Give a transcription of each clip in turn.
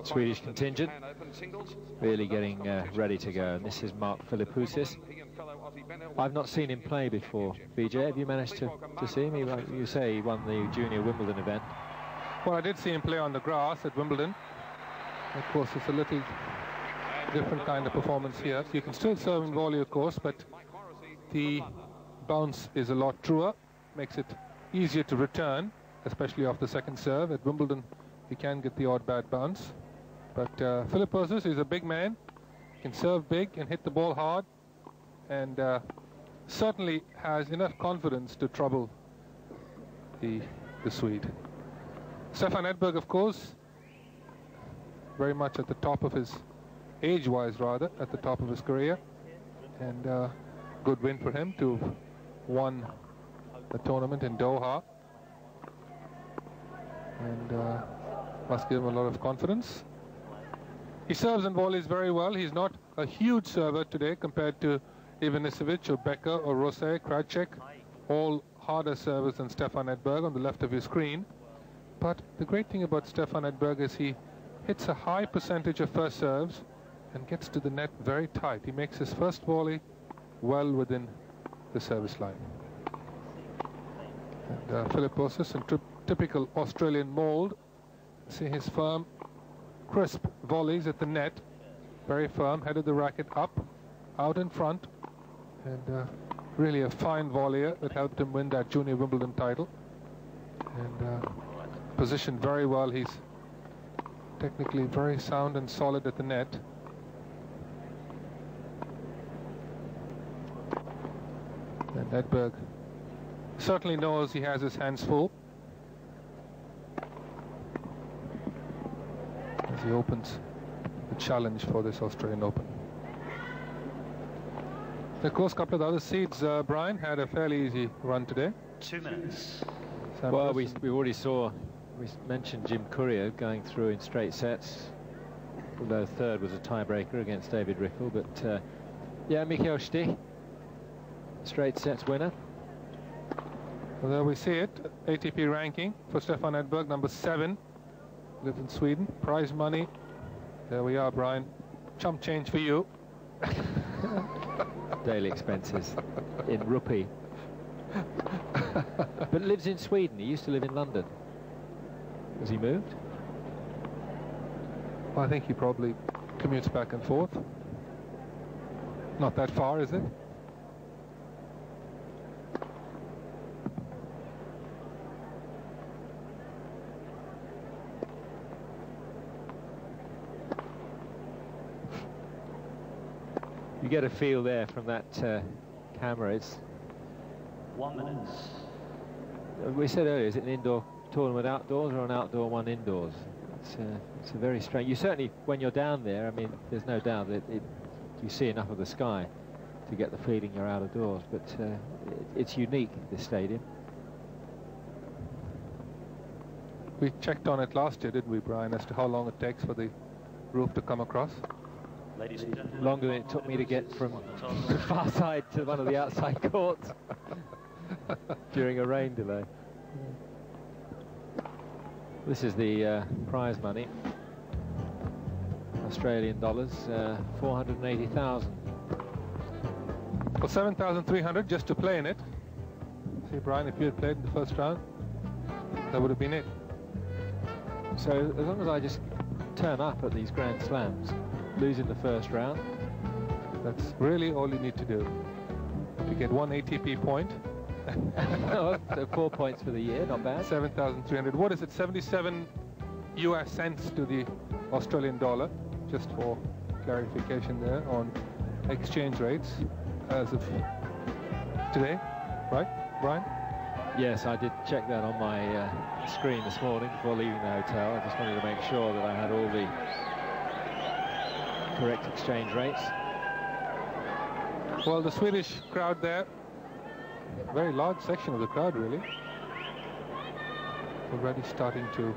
Swedish contingent really getting ready to go. And this is Mark Philippoussis. I've not seen him play before. BJ, have you managed to see him? You say he won the Junior Wimbledon event. Well, I did see him play on the grass at Wimbledon. Of course, it's a little different kind of performance here. You can still serve and volley, of course, but the bounce is a lot truer, makes it easier to return, especially off the second serve. At Wimbledon, he can get the odd bad bounce. But Philippoussis is a big man, can serve big and hit the ball hard, and certainly has enough confidence to trouble the Swede. Stefan Edberg, of course, very much at the top of his, age-wise rather, at the top of his career, and good win for him to have won the tournament in Doha, and must give him a lot of confidence. He serves and volleys very well. He's not a huge server today compared to Ivanisevic or Becker or Rose, Krajcek, all harder servers than Stefan Edberg on the left of your screen. But the great thing about Stefan Edberg is he hits a high percentage of first serves and gets to the net very tight. He makes his first volley well within the service line. And Philippoussis in typical Australian mold. See his firm, crisp volleys at the net, very firm, head of the racket up, out in front, and really a fine volleyer that helped him win that Junior Wimbledon title. And positioned very well. He's technically very sound and solid at the net. And Edberg certainly knows he has his hands full as he opens the challenge for this Australian Open. Of course, a couple of the other seeds, Brian, had a fairly easy run today. 2 minutes. Well, we already saw, we mentioned Jim Courier going through in straight sets, although third was a tiebreaker against David Rickle, but yeah, Mikael Stich, straight sets winner. Well, there we see it, ATP ranking for Stefan Edberg, number 7, lives in Sweden. Prize money, there we are, Brian, chump change for you. Daily expenses in rupee. But lives in Sweden. He used to live in London. Has he moved? Well, I think he probably commutes back and forth. Not that far, is it? You get a feel there from that camera. It's 1 minute. We said earlier, is it an indoor tournament outdoors or an outdoor one indoors? It's a very strange. You certainly, when you're down there, I mean, there's no doubt that you see enough of the sky to get the feeling you're out of doors. But it's unique, this stadium. We checked on it last year, didn't we, Brian, as to how long it takes for the roof to come across? Ladies and gentlemen, longer than it took me to get from the far side to one of the outside courts during a rain delay. This is the prize money, Australian dollars, 480,000. Well, 7,300 just to play in it. See, Brian, if you had played in the first round, that would have been it. So as long as I just turn up at these Grand Slams, losing the first round, that's really all you need to do. You get 1 ATP point. So 4 points for the year, not bad. 7,300. What is it? 77 US cents to the Australian dollar, just for clarification there on exchange rates as of today, right, Brian? Yes, I did check that on my screen this morning before leaving the hotel. I just wanted to make sure that I had all the correct exchange rates. Well, the Swedish crowd there, a very large section of the crowd really, already starting to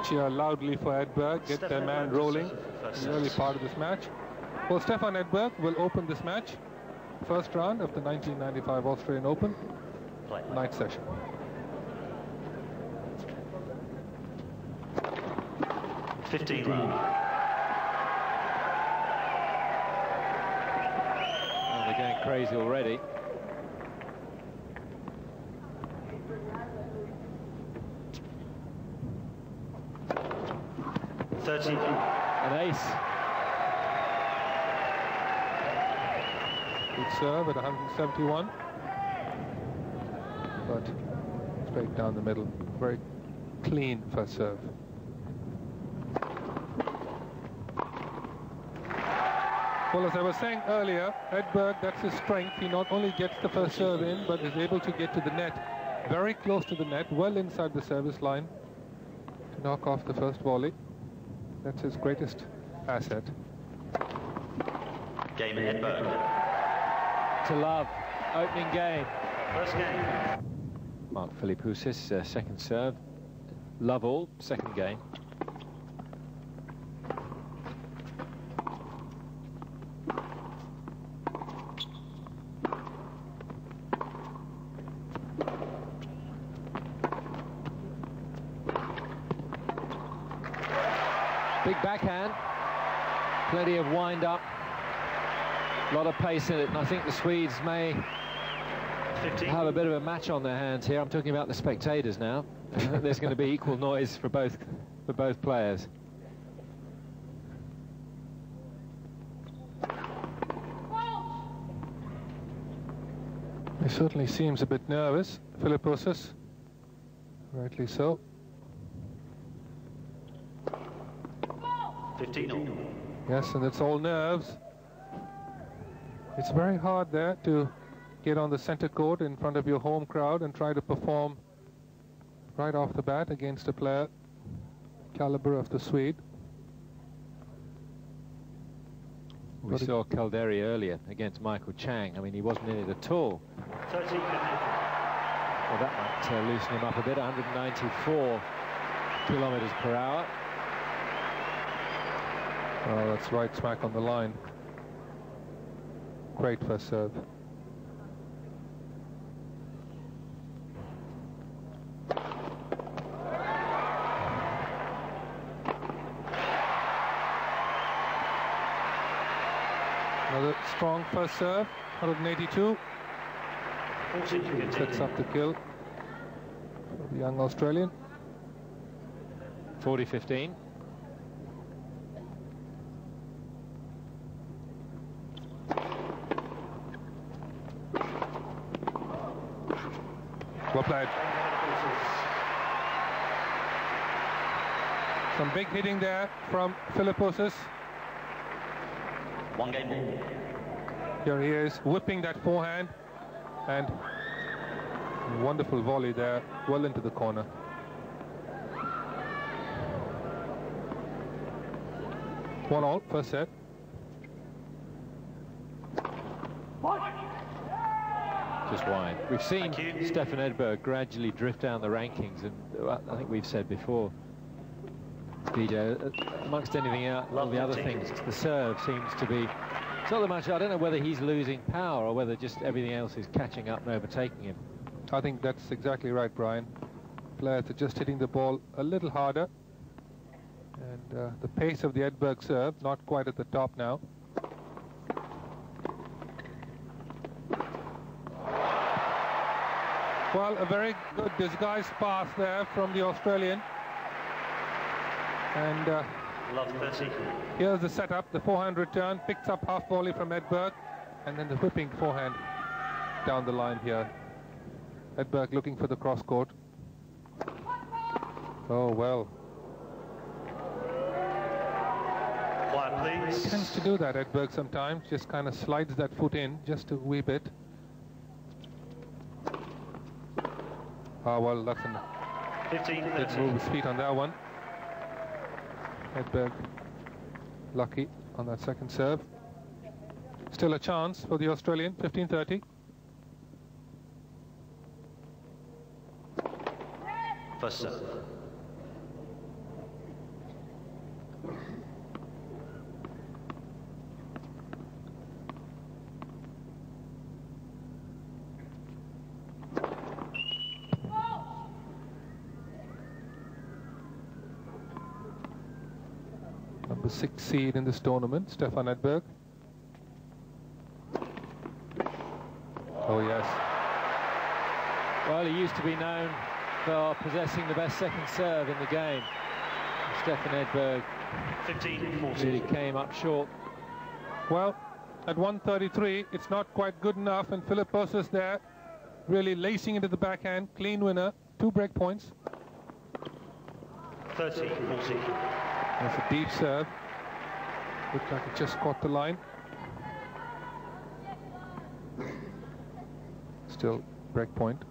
cheer loudly for Edberg, get their man rolling in the early part of this match. Well, Stefan Edberg will open this match, first round of the 1995 Australian Open night session. 15 love. Oh, they're going crazy already. An ace. Good serve at 171. But straight down the middle. Very clean first serve. Well, as I was saying earlier, Edberg, that's his strength. He not only gets the first serve in, but is able to get to the net, very close to the net, well inside the service line, to knock off the first volley. That's his greatest asset. Game Edberg. To love. Opening game. First game. Mark Philippoussis, second serve. Love all, second game. Big backhand, plenty of wind up, a lot of pace in it, and I think the Swedes may 15. have a bit of a match on their hands here. I'm talking about the spectators now. There's going to be equal noise for both players. He certainly seems a bit nervous, Philippoussis. Rightly so. 15. Yes, and it's all nerves. It's very hard there to get on the center court in front of your home crowd and try to perform right off the bat against a player caliber of the Swede. We saw Calderi earlier against Michael Chang. I mean, he wasn't in it at all. 13. Well, that might loosen him up a bit. 194 kilometers per hour. Oh, that's right smack on the line. Great first serve. Another strong first serve, 182. 14. Sets up the kill for the young Australian. 40-15. Well played. Some big hitting there from Philippoussis. One game. Here he is, whipping that forehand, and wonderful volley there, well into the corner. One all, first set. Just wide. We've seen Stefan Edberg gradually drift down the rankings, and I think we've said before, DJ, amongst anything else, all the other things, the serve seems to be, it's not that much, I don't know whether he's losing power or whether just everything else is catching up and overtaking him. I think that's exactly right, Brian. Players are just hitting the ball a little harder, and the pace of the Edberg serve, not quite at the top now. Well, a very good disguised pass there from the Australian. And Love 30. here's the setup, the forehand return, picks up half volley from Edberg, and then the whipping forehand down the line here. Edberg looking for the cross court. Oh, well. Quiet, please. He tends to do that, Edberg, sometimes, just kind of slides that foot in just a wee bit. Ah, well, that's an 15. did move his feet on that one. Edberg lucky on that second serve. Still a chance for the Australian, 15-30. First serve. the 6th seed in this tournament, Stefan Edberg. Oh yes. Well, he used to be known for possessing the best second serve in the game. Stefan Edberg 15-14. really came up short. Well, at 133, it's not quite good enough, and Philippoussis there really lacing into the backhand. Clean winner, 2 break points. 30-14. That's a deep serve. Looked like it just caught the line. Still break point.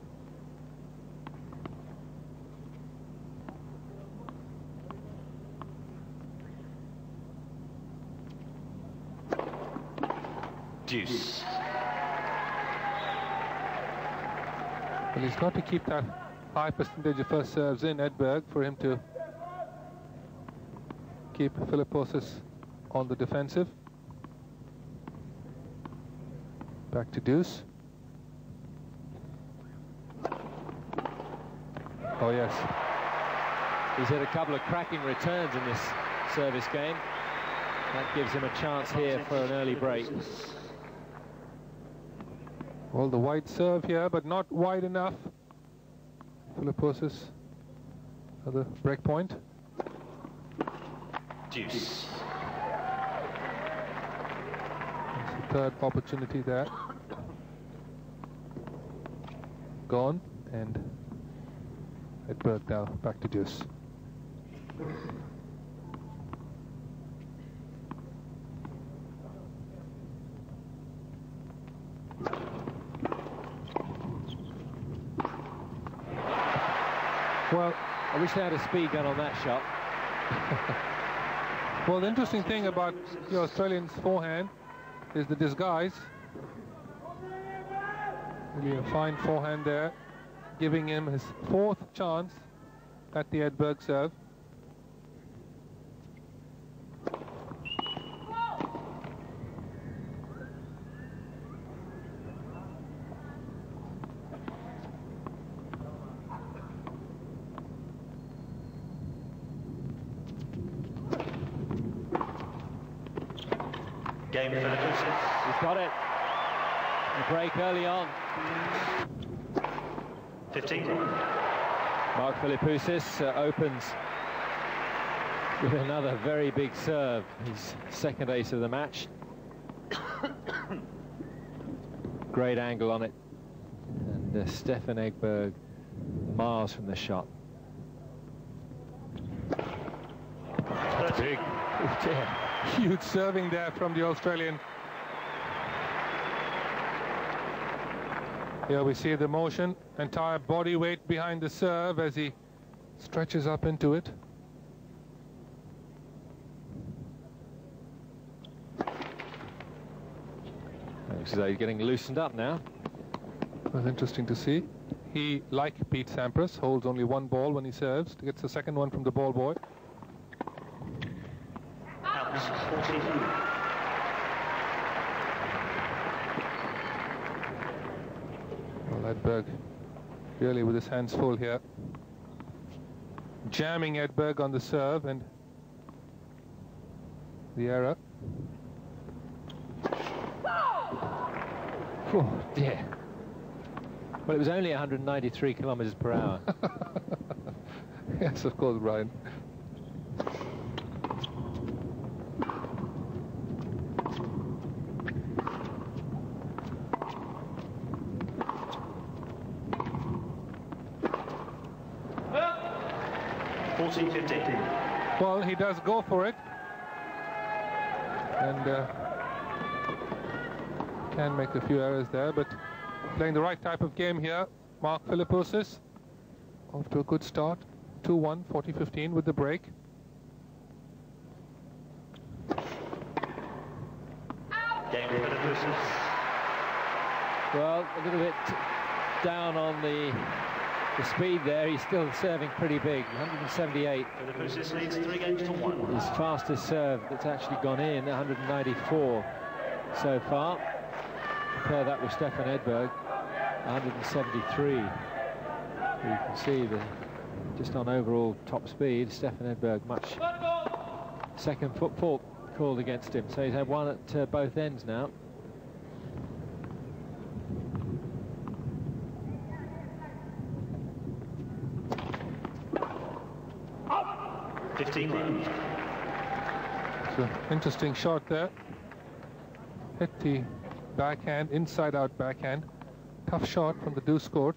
Deuce. Well, he's got to keep that high percentage of first serves in, Edberg, for him to keep Philippoussis on the defensive. Back to deuce. Oh yes. He's had a couple of cracking returns in this service game. That gives him a chance here for an early break. Well, the wide serve here, but not wide enough. Philippoussis, another break point. Deuce. That's the third opportunity there. Gone, and Edberg now back to deuce. Well, I wish they had a speed gun on that shot. well, the interesting thing about the Australian's forehand is the disguise. Really a fine forehand there, giving him his 4th chance at the Edberg serve. Game Philippoussis. He's got it. A break early on. 15. Mark Philippoussis opens with another very big serve. His 2nd ace of the match. Great angle on it. And Stefan Edberg miles from the shot. Big. Oh dear. Huge serving there from the Australian. Here we see the motion, entire body weight behind the serve as he stretches up into it. Looks as though he's getting loosened up now. That's interesting to see. He, like Pete Sampras, holds only 1 ball when he serves. Gets the 2nd one from the ball boy. Out. 14. Well, Edberg really with his hands full here. Jamming Edberg on the serve and the error. Oh dear. Well, it was only 193 kilometers per hour. Yes, of course, Brian. Well, he does go for it, and can make a few errors there, but playing the right type of game here. Mark Philippoussis off to a good start. 2-1, 40-15 with the break. Game Philippoussis. Well, a little bit down on the speed there. He's still serving pretty big, 178. Philippoussis leads 3 games to 1. His fastest serve that's actually gone in, 194 so far. Compare that with Stefan Edberg, 173. You can see the just on overall top speed, Stefan Edberg much second foot fault called against him, so he's had one at both ends now. Up. 15 left. It's an interesting shot there. Hit the backhand, inside-out backhand. Tough shot from the deuce court.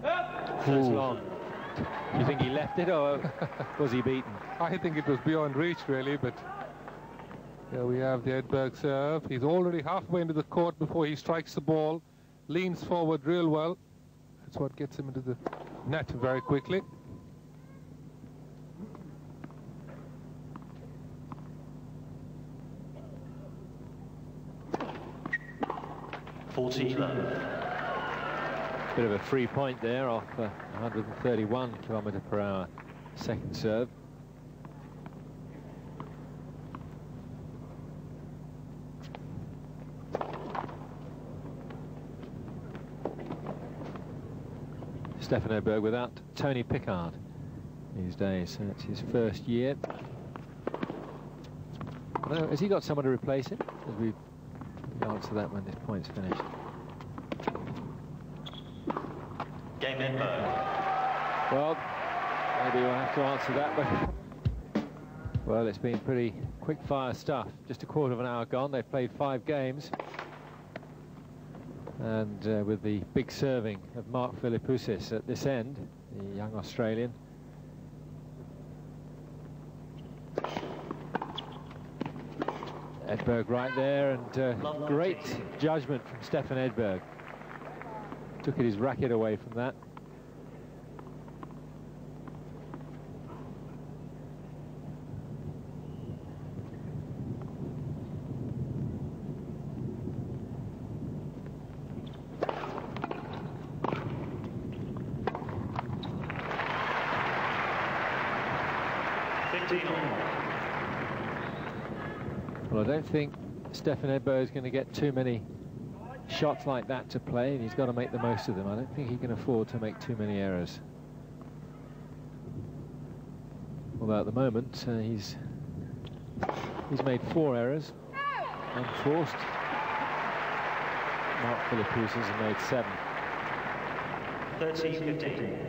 That's long. You think he left it, or was he beaten? I think it was beyond reach, really, but here we have the Edberg serve. He's already halfway into the court before he strikes the ball, leans forward real well. That's what gets him into the net very quickly. Bit of a free point there off 131 km/h second serve. Stefan Edberg without Tony Pickard these days, so it's his first year. Has he got someone to replace him? As we answer that when this point's finished. Game Edberg. Well, maybe we'll have to answer that, but well, it's been pretty quick-fire stuff. Just a quarter of an hour gone. They've played 5 games, and with the big serving of Mark Philippoussis at this end, the young Australian. Edberg right there, and great judgment from Stefan Edberg. Took his racket away from that. Well, I don't think Stefan Edberg is going to get too many shots like that to play, and he's got to make the most of them. I don't think he can afford to make too many errors. Although at the moment he's made 4 errors unforced. Mark Philippoussis has made 7. 13-15.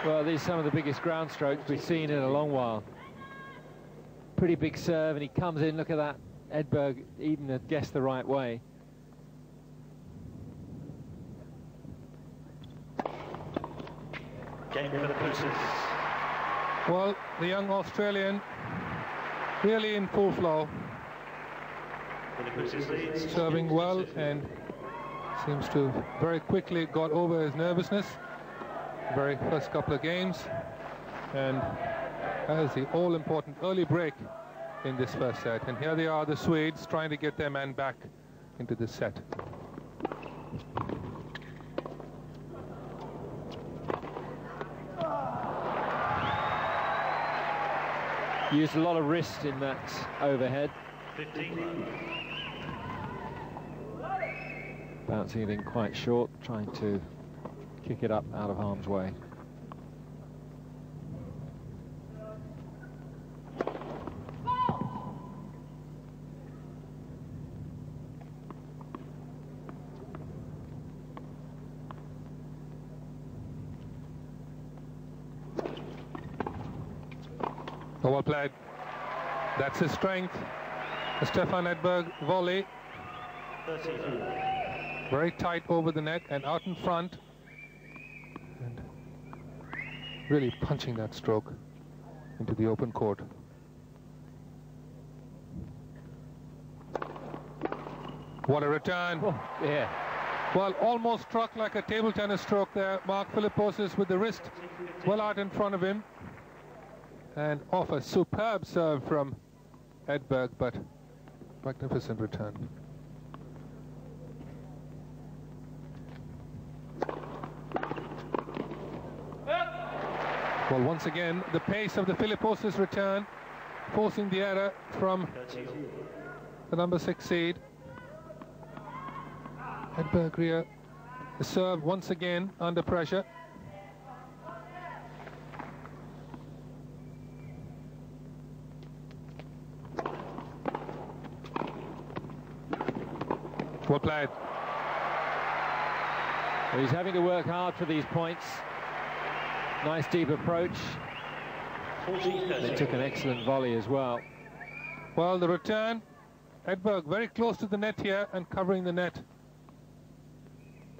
Well, these are some of the biggest ground strokes we've seen in a long while. Pretty big serve, and he comes in. Look at that. Edberg even had guessed the right way. Game for the Philippoussis. Well, the young Australian really in full flow. Philippoussis leads. Serving well, and seems to have very quickly got over his nervousness. Very first couple of games, and has the all-important early break in this first set. And here they are, the Swedes, trying to get their man back into this set. Used a lot of wrist in that overhead. 15. Bouncing it in quite short, trying to kick it up out of harm's way. Oh, well played. That's his strength. The Stefan Edberg volley. 13. Very tight over the net and out in front. And really punching that stroke into the open court. What a return. Oh, yeah. Well, almost struck like a table tennis stroke there. Mark Philippoussis with the wrist well out in front of him. And off a superb serve from Edberg, but magnificent return. Well, once again, the pace of the Philippoussis return, forcing the error from 30 all. the number 6 seed. Edberg here, the serve once again under pressure. Well played. Well, he's having to work hard for these points. Nice deep approach. 40, They took an excellent volley as well. Well, the return, Edberg very close to the net here and covering the net.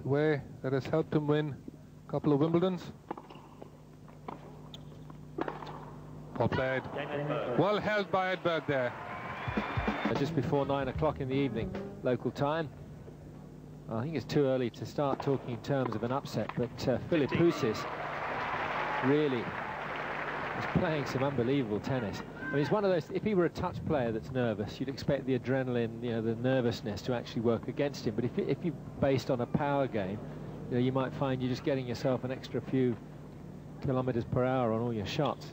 The way that has helped him win a couple of Wimbledons. Well played. Game Edberg. Well held by Edberg there. Just before 9 o'clock in the evening, local time. I think it's too early to start talking in terms of an upset, but Philippoussis really is playing some unbelievable tennis. I mean, it's one of those, if he were a touch player that's nervous, you'd expect the adrenaline, you know, the nervousness to actually work against him. But if you're based on a power game, you know, you might find you're just getting yourself an extra few kilometers per hour on all your shots.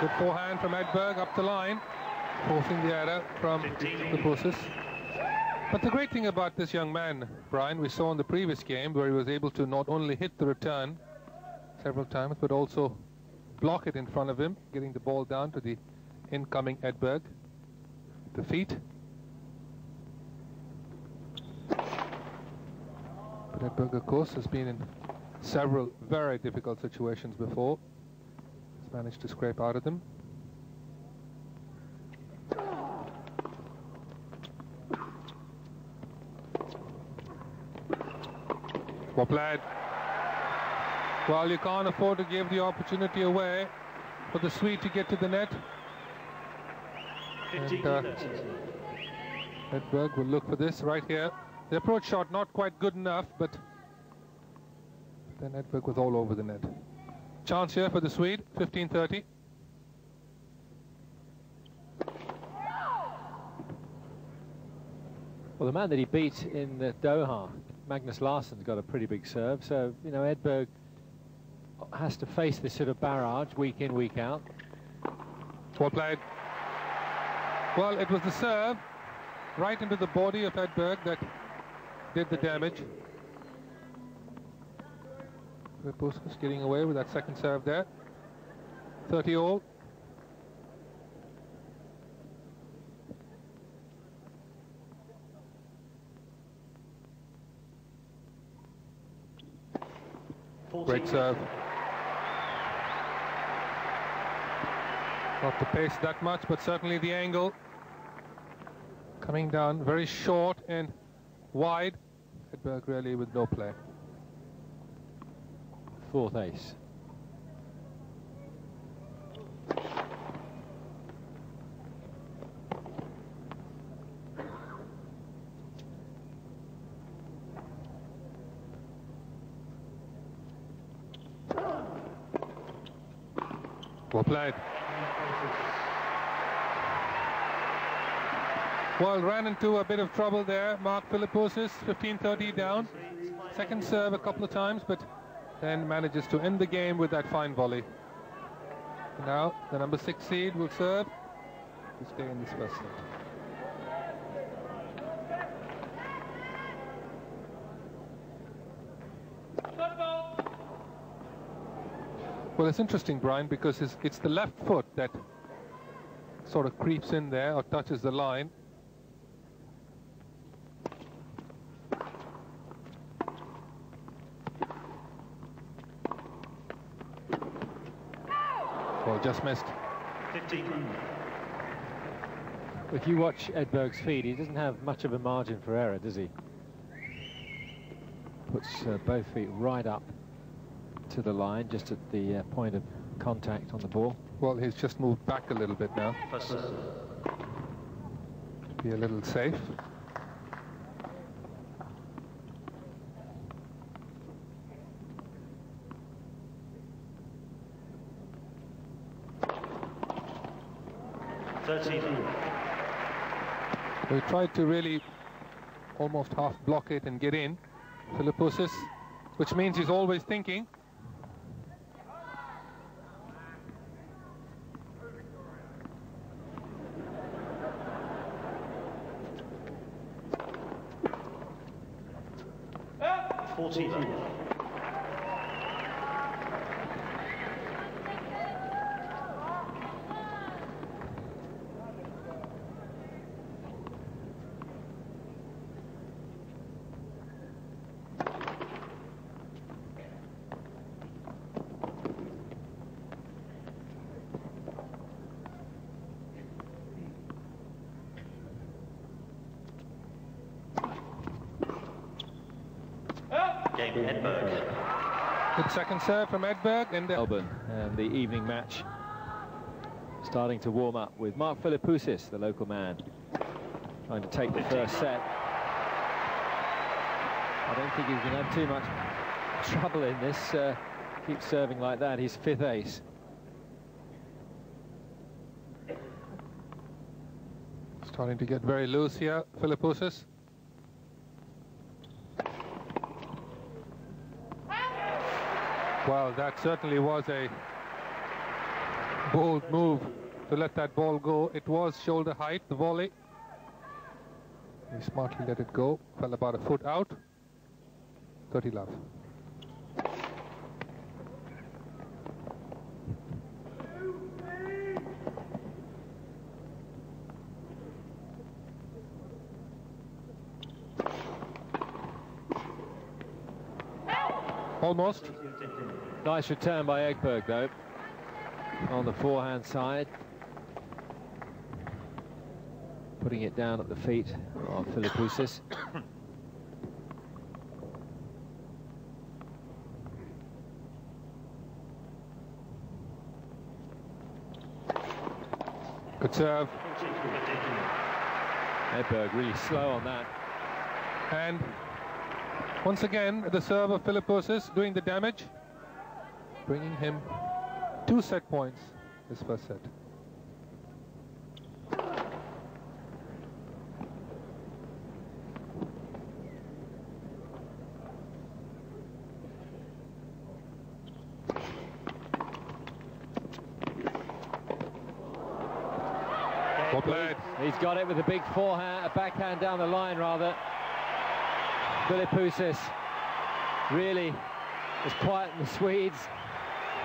Good forehand from Edberg up the line, forcing the error from Philippoussis. But the great thing about this young man, Brian, we saw in the previous game where he was able to not only hit the return several times, but also block it in front of him, getting the ball down to the incoming Edberg. The feet. But Edberg, of course, has been in several very difficult situations before. He's managed to scrape out of them. Well played. Well, you can't afford to give the opportunity away for the Swede to get to the net. 50, And Edberg will look for this right here. The approach shot not quite good enough, but then Edberg was all over the net. Chance here for the Swede, 15-30. Well, the man that he beat in the Doha, Magnus Larsson's got a pretty big serve, so, you know, Edberg has to face this sort of barrage week in, week out. Well played. Well, it was the serve right into the body of Edberg that did the damage. Philippoussis getting away with that second serve there. 30 all. Great serve. Not the pace that much, but certainly the angle. Coming down very short and wide. Edberg really with no play. Fourth ace. Well played. Well, ran into a bit of trouble there, Mark Philippoussis, 15-30 down. Second serve a couple of times, but then manages to end the game with that fine volley. Now, the number 6 seed will serve to stay in this first set. Well, it's interesting, Brian, because it's the left foot that sort of creeps in there or touches the line. Well, just missed. 15. If you watch Edberg's feet, he doesn't have much of a margin for error, does he? Puts both feet right up to the line, just at the point of contact on the ball. Well, he's just moved back a little bit now. First serve. Be a little safe. We tried to really almost half block it and get in, Philippoussis, which means he's always thinking. Edberg. Good second serve from Edberg in Melbourne, and the evening match starting to warm up with Mark Philippoussis, the local man, trying to take the first set. I don't think he's going to have too much trouble in this. Keep serving like that, his fifth ace. Starting to get very loose here, Philippoussis. Well, that certainly was a bold move to let that ball go. It was shoulder height, the volley. He smartly let it go, fell about a foot out. 30 love. Almost. Nice return by Edberg, though, on the forehand side. Putting it down at the feet of Philippoussis. Good serve. Edberg really slow on that. And once again, the serve of Philippoussis doing the damage, bringing him 2 set points this first set. Well played. He's got it with a big forehand, a backhand down the line rather. Philippoussis really has quietened the Swedes,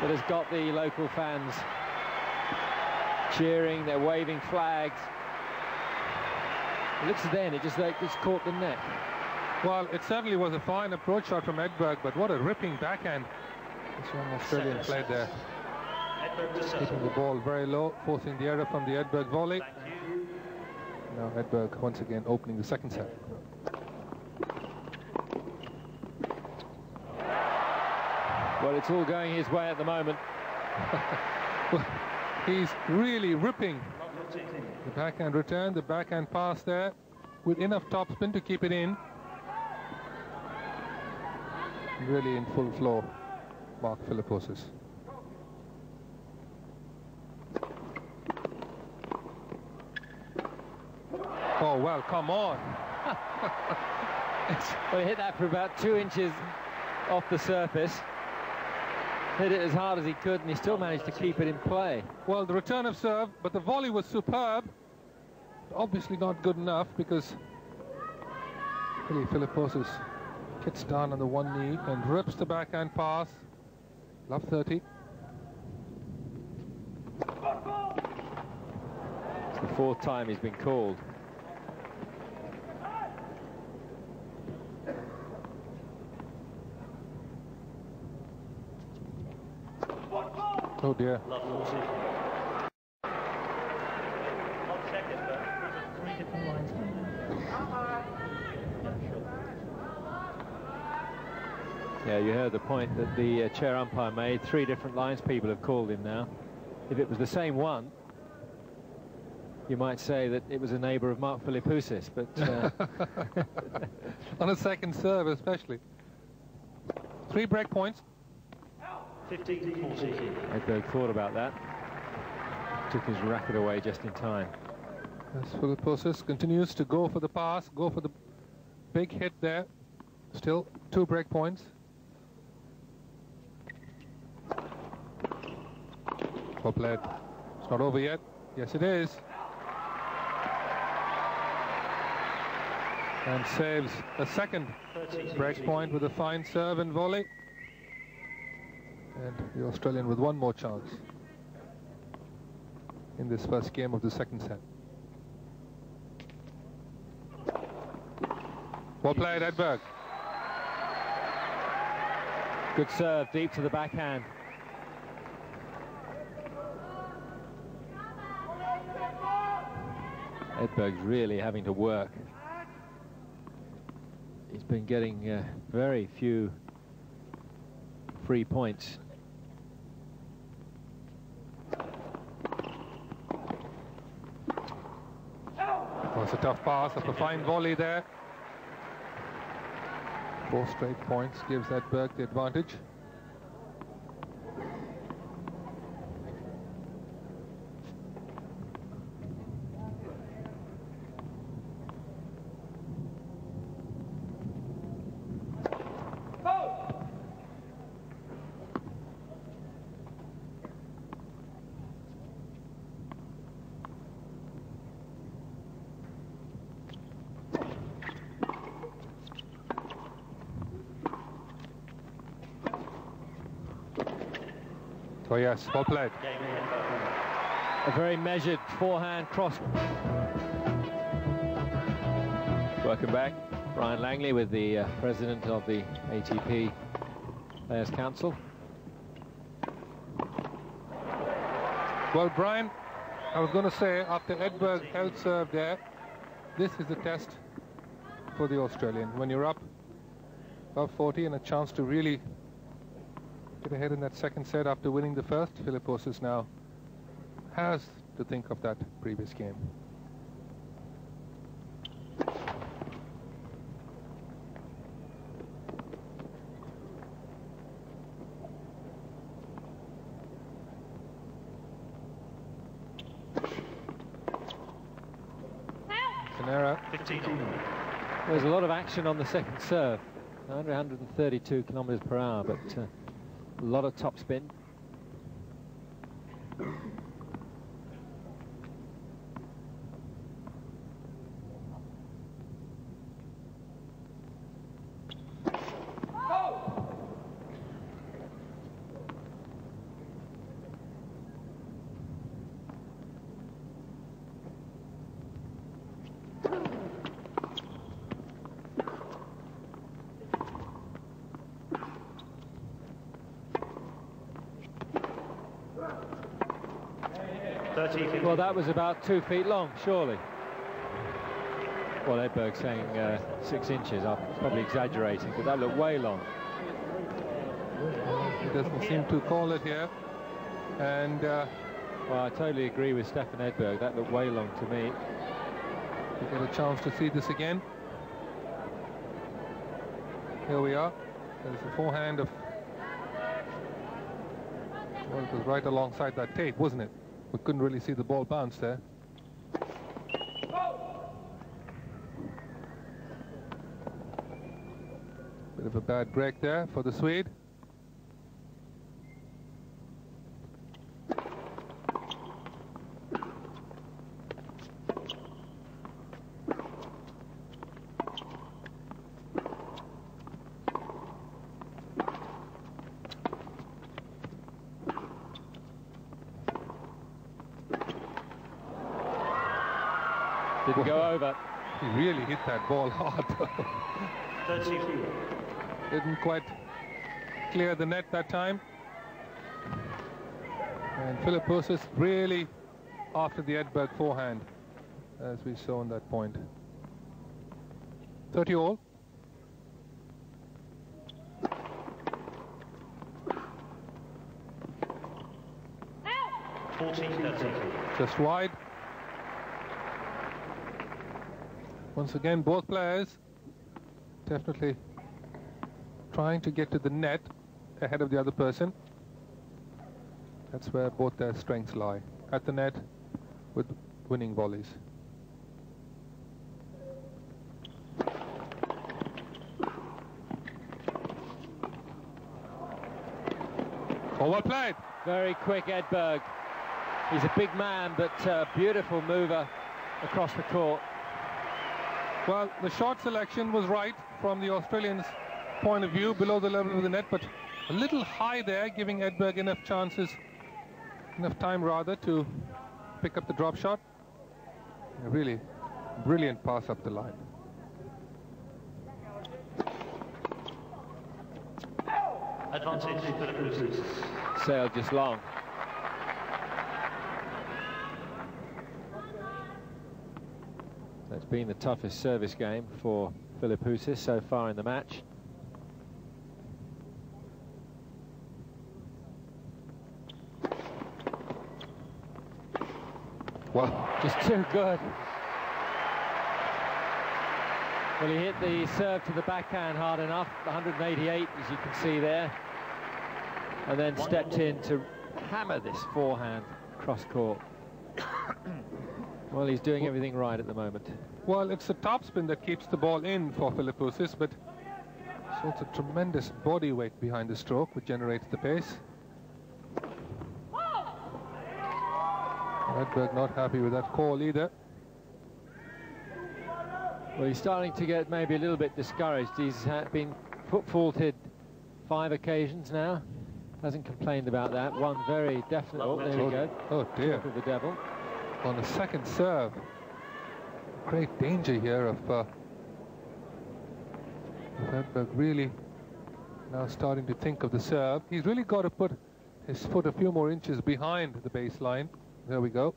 but has got the local fans cheering, they're waving flags. It looks then, it just caught the net. Well, it certainly was a fine approach shot from Edberg, but what a ripping backhand this young Australian played there. Hitting the ball very low, forcing the error from the Edberg volley. Now Edberg once again opening the second set. Well, it's all going his way at the moment. Well, he's really ripping the backhand return, the backhand pass there, with enough topspin to keep it in. Really in full flow, Mark Philippoussis. Oh, well, come on. Well, he hit that for about 2 inches off the surface. Hit it as hard as he could, and he still managed to keep it in play. Well, the return of serve, but the volley was superb. Obviously not good enough, because really Philippoussis gets down on the one knee and rips the backhand pass. Love 30. It's the 4th time he's been called. Oh dear. Yeah, you heard the point that the chair umpire made. 3 different lines people have called him now. If it was the same one, you might say that it was a neighbour of Mark Philippoussis, but on a second serve especially. 3 break points. 15-14. Edberg thought about that. Took his racket away just in time. As Philippoussis continues to go for the pass, go for the big hit there. Still 2 break points. Well played. It's not over yet. Yes, it is. And saves a second break point with a fine serve and volley. And the Australian with one more chance in this first game of the second set. Well played, Edberg. Good serve, deep to the backhand. Edberg's really having to work. He's been getting very few free points. Was a tough pass, a fine volley there. 4 straight points gives Edberg the advantage. Oh yes, well played. A very measured forehand cross. Welcome back. Brian Langley with the president of the ATP Players Council. Well, Brian, I was going to say, after Edberg held serve there, this is a test for the Australian. When you're up above 40 and a chance to really get ahead in that second set after winning the first, Philippoussis now has to think of that previous game. It's an error. There's a lot of action on the second serve. 132 kilometers per hour, but a lot of topspin. Well, that was about 2 feet long, surely. Well, Edberg saying 6 inches. I'm probably exaggerating, but that looked way long. He doesn't seem to call it here. And well, I totally agree with Stefan Edberg. That looked way long to me. we get a chance to see this again. Here we are. There's the forehand of... Well, it was right alongside that tape, wasn't it? We couldn't really see the ball bounce there. Bit of a bad break there for the Swede. Didn't go over. He really hit that ball hard. Didn't quite clear the net that time. And Philippoussis really after the Edberg forehand, as we saw on that point. 30 all. Just wide. Once again, both players definitely trying to get to the net ahead of the other person. That's where both their strengths lie, at the net with winning volleys. Oh, well played. Very quick Edberg. He's a big man, but beautiful mover across the court. Well, the shot selection was right from the Australians' point of view, below the level of the net, but a little high there, giving Edberg enough time rather, to pick up the drop shot. A really brilliant pass up the line. Advantage Philippoussis. Sailed just long. It's been the toughest service game for Philippoussis so far in the match. Well, just too good. Well, he hit the serve to the backhand hard enough, 188, as you can see there, and then stepped in to hammer this forehand cross court. Well, he's doing everything right at the moment. Well, it's the topspin that keeps the ball in for Philippoussis, but so it's a tremendous body weight behind the stroke which generates the pace. Edberg not happy with that call either. Well, he's starting to get maybe a little bit discouraged. He's been faulted 5 occasions now. Hasn't complained about that. One very definite. Oh, there we go. Oh dear. Talk of the devil. On the second serve. Great danger here of Edberg really now starting to think of the serve. He's really got to put his foot a few more inches behind the baseline. There we go.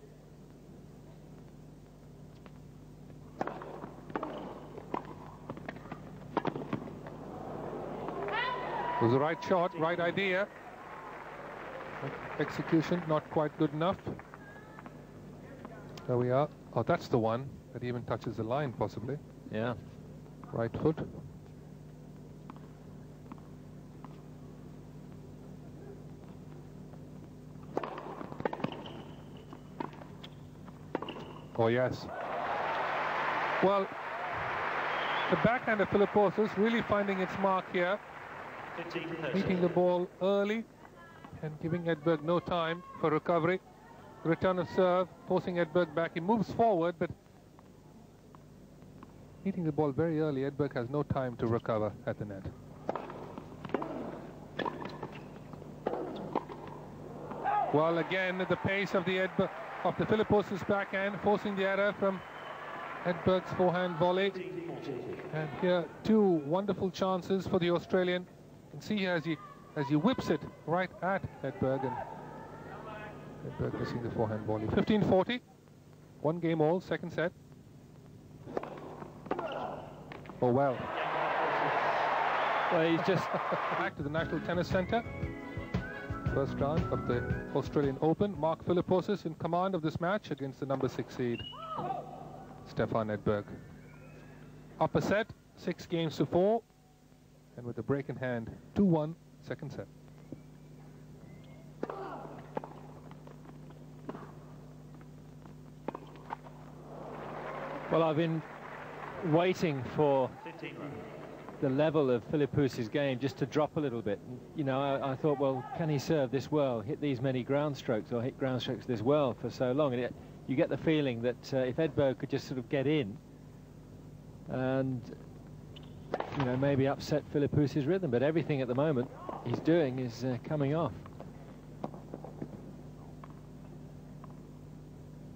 It was the right shot, right idea. Execution not quite good enough. There we are. Oh, that's the one that even touches the line, possibly. Yeah. Right foot. Oh, yes. Well, the backhand of Philippoussis really finding its mark here. Meeting the ball early and giving Edberg no time for recovery. Return of serve, forcing Edberg back. He moves forward, but hitting the ball very early. Edberg has no time to recover at the net. Well, again, the pace of the Philippoussis backhand, forcing the error from Edberg's forehand volley. And here, 2 wonderful chances for the Australian. You can see here as he whips it right at Edberg, and Edberg missing the forehand volley. 15-40, 1 game all, second set. Oh, well. Well, he's just back to the National Tennis Centre. First round of the Australian Open. Mark Philippoussis in command of this match against the number 6 seed, Stefan Edberg. Upper set, 6-4, and with a break in hand, 2-1, second set. Well, I've been waiting for the level of Philippoussis' game just to drop a little bit. You know, I thought, well, can he serve this well, hit these many ground strokes, or hit ground strokes this well for so long? And you get the feeling that if Edberg could just sort of get in and, you know, maybe upset Philippoussis' rhythm, but everything at the moment he's doing is coming off.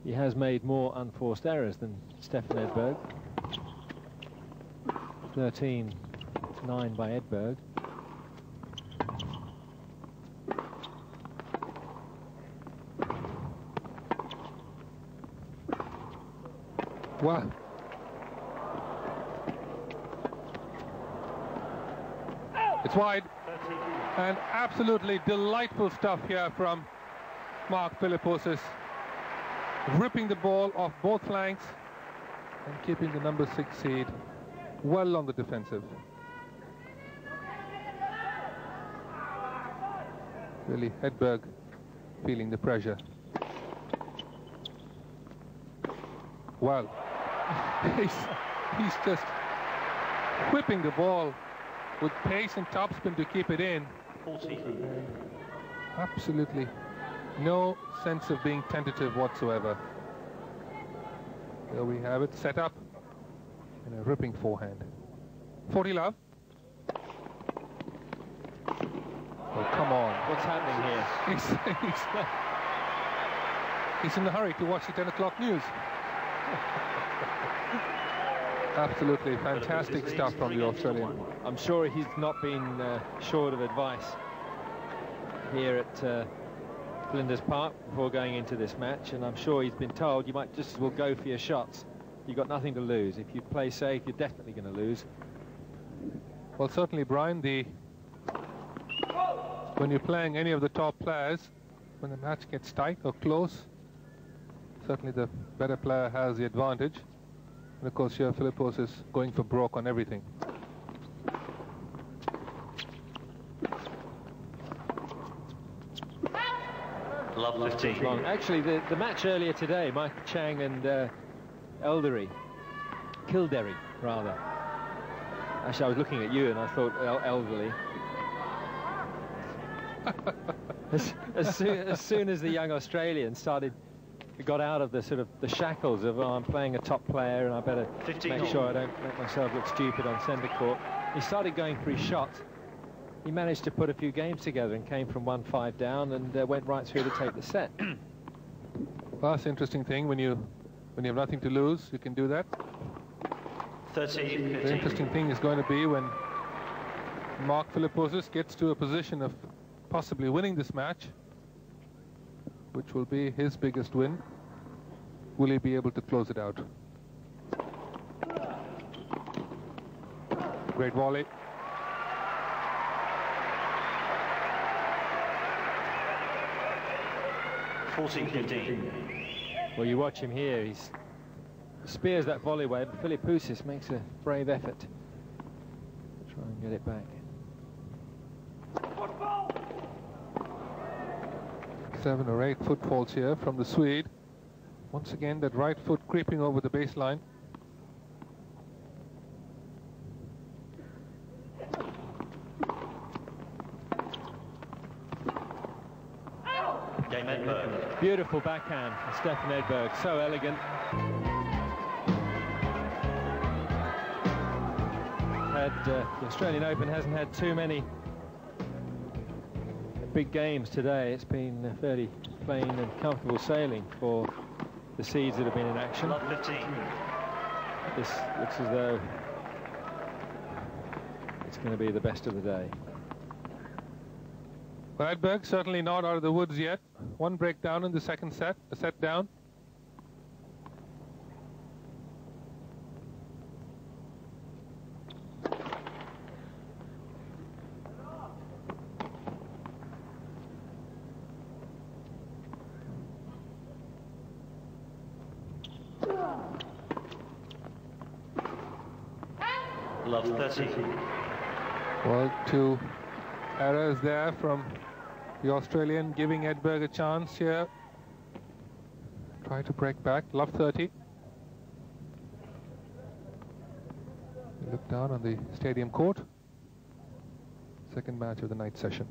He has made more unforced errors than Stefan Edberg. 13-9 by Edberg. Wow. It's wide. And absolutely delightful stuff here from Mark Philippoussis. Ripping the ball off both flanks and keeping the number 6 seed well on the defensive. Really, Edberg feeling the pressure. Well, he's just whipping the ball with pace and topspin to keep it in. Absolutely no sense of being tentative whatsoever. There we have it, set up and a ripping forehand. 40 love. Oh, come on. What's happening here? He's in a hurry to watch the 10 o'clock news. Absolutely fantastic stuff from the Australian. I'm sure he's not been short of advice here at Flinders Park before going into this match, and I'm sure he's been told you might just as well go for your shots. You've got nothing to lose. If you play safe, you're definitely going to lose. Well, certainly, Brian, when you're playing any of the top players, when the match gets tight or close, certainly the better player has the advantage. And of course, here Philippoussis is going for broke on everything. Love 15. Actually, the match earlier today, Michael Chang and Kildare, rather. Actually, I was looking at you and I thought elderly. as soon as the young Australian got out of the sort of the shackles of, oh, I'm playing a top player and I better make sure I don't make myself look stupid on centre court, he started going for his shots. He managed to put a few games together and came from 1-5 down and went right through to take the set. Well, that's the interesting thing. When you have nothing to lose, you can do that. 13, The interesting thing is going to be when Mark Philippoussis gets to a position of possibly winning this match, which will be his biggest win. Will he be able to close it out? Great volley. Well, you watch him here, he spears that volley away, but Philippoussis makes a brave effort to try and get it back. 7 or 8 footfalls here from the Swede. Once again, that right foot creeping over the baseline. Edberg. Beautiful backhand, Stefan Edberg, so elegant. The Australian Open hasn't had too many big games today. It's been fairly plain and comfortable sailing for the seeds that have been in action. Love 15. This looks as though it's going to be the best of the day. Well, Edberg certainly not out of the woods yet. One breakdown in the second set, a set down. Love 30. Well, 2 errors there from the Australian, giving Edberg a chance here. Try to break back. Love 30. Look down on the stadium court. Second match of the night session.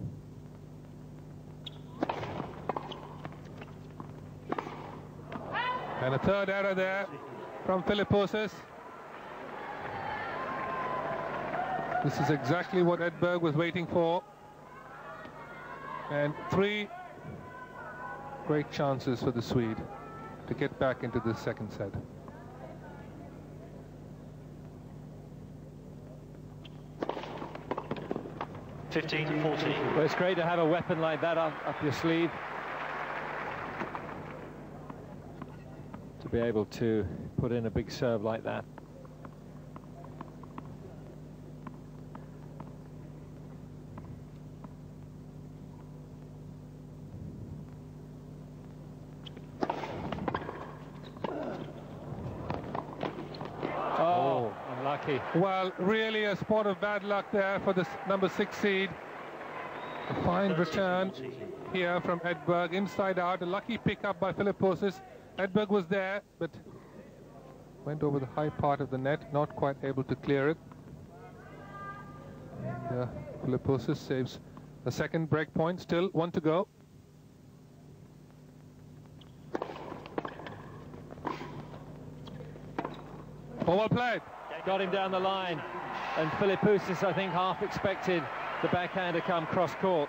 And a third error there from Philippoussis. This is exactly what Edberg was waiting for. And 3 great chances for the Swede to get back into the second set. $15-14. Well, it's great to have a weapon like that up your sleeve. To be able to put in a big serve like that. Oh, unlucky. Well, really a spot of bad luck there for the number 6 seed. A fine return here from Edberg, inside out. A lucky pickup by Philippoussis. Edberg was there, but went over the high part of the net, not quite able to clear it. And Philippoussis saves The second break point, still 1 to go. Oh, well played. Got him down the line, and Philippoussis, I think, half expected the backhand to come cross-court.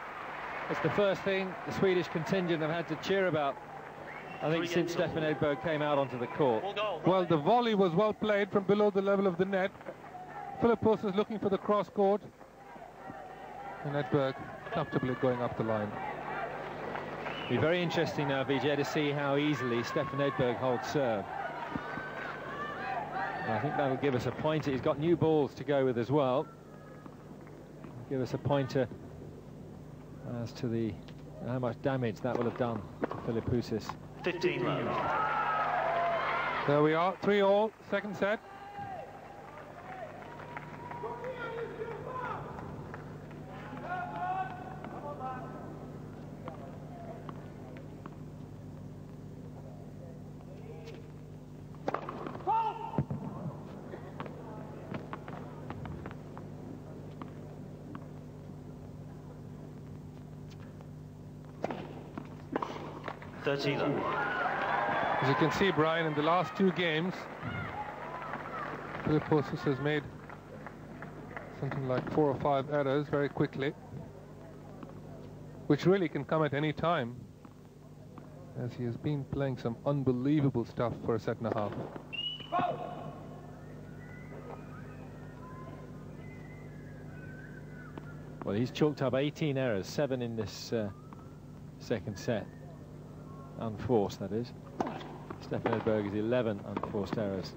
It's the first thing the Swedish contingent have had to cheer about, I think, since Stefan Edberg came out onto the court. Well, the volley was well played from below the level of the net. Philippoussis looking for the cross-court, and Edberg comfortably going up the line. It'll be very interesting now, Vijay, to see how easily Stefan Edberg holds serve. I think that'll give us a pointer. He's got new balls to go with as well. Give us a pointer as to how much damage that will have done to Philippoussis. 15 love. There we are, 3-all, second set. As you can see, Brian, in the last 2 games, Philippoussis has made something like 4 or 5 errors very quickly, which really can come at any time, as he has been playing some unbelievable stuff for a set and a half. Well, he's chalked up 18 errors, 7 in this second set. Unforced, that is. Stefan Edberg is 11 unforced errors.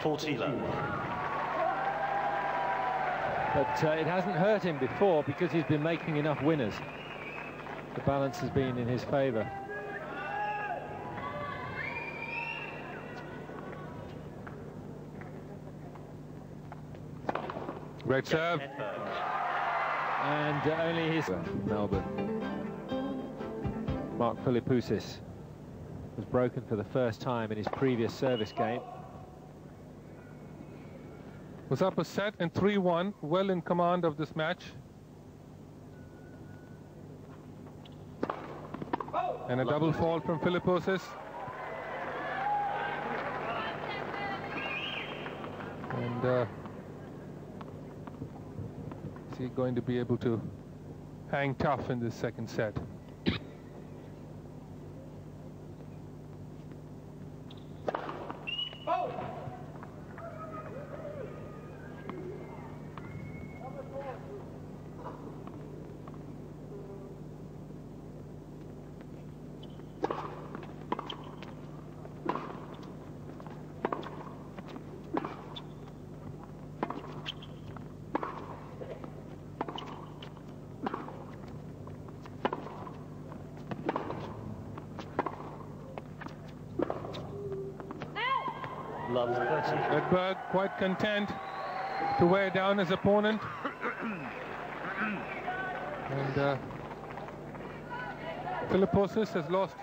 But it hasn't hurt him before because he's been making enough winners. The balance has been in his favour. Great serve. And only his... Melbourne. Mark Philippoussis was broken for the first time in his previous service game. Was up a set and 3-1, well in command of this match. And a double fault from Philippoussis. And is he going to be able to hang tough in this second set? Edberg quite content to wear down his opponent. And Philippoussis has lost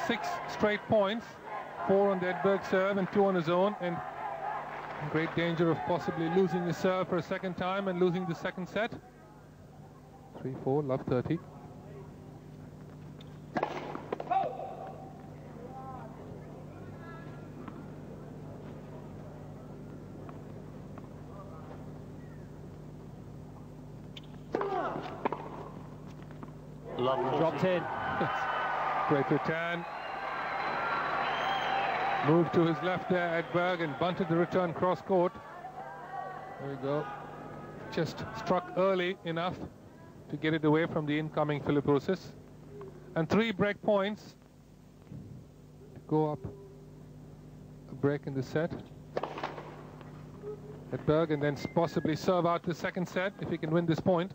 6 straight points, 4 on the Edberg serve and 2 on his own, and in great danger of possibly losing his serve for a second time and losing the second set. 3-4, love 30. Dropped in. Great return. Moved to his left there, Edberg, and bunted the return cross court. There we go. Just struck early enough to get it away from the incoming Philippoussis. And 3 break points to go up a break in the set. Edberg, and then possibly serve out the second set if he can win this point.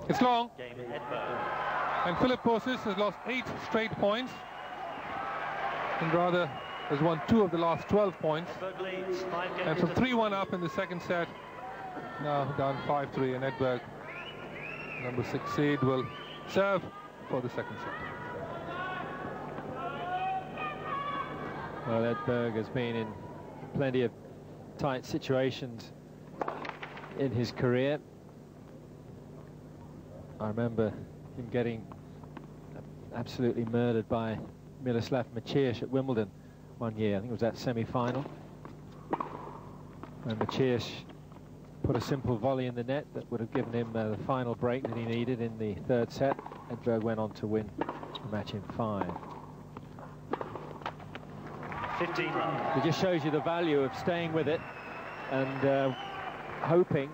It's long, and Philippoussis has lost 8 straight points, and rather has won 2 of the last 12 points, and from 3-1 up in the second set, Now down 5-3, and Edberg, number 6 seed, will serve for the second set. Well, Edberg has been in plenty of tight situations in his career. I remember him getting absolutely murdered by Miroslav Maciej at Wimbledon one year. I think it was that semi-final, when Maciej put a simple volley in the net that would have given him the final break that he needed in the third set. Edberg went on to win the match in 5. 15 love. It just shows you the value of staying with it and hoping.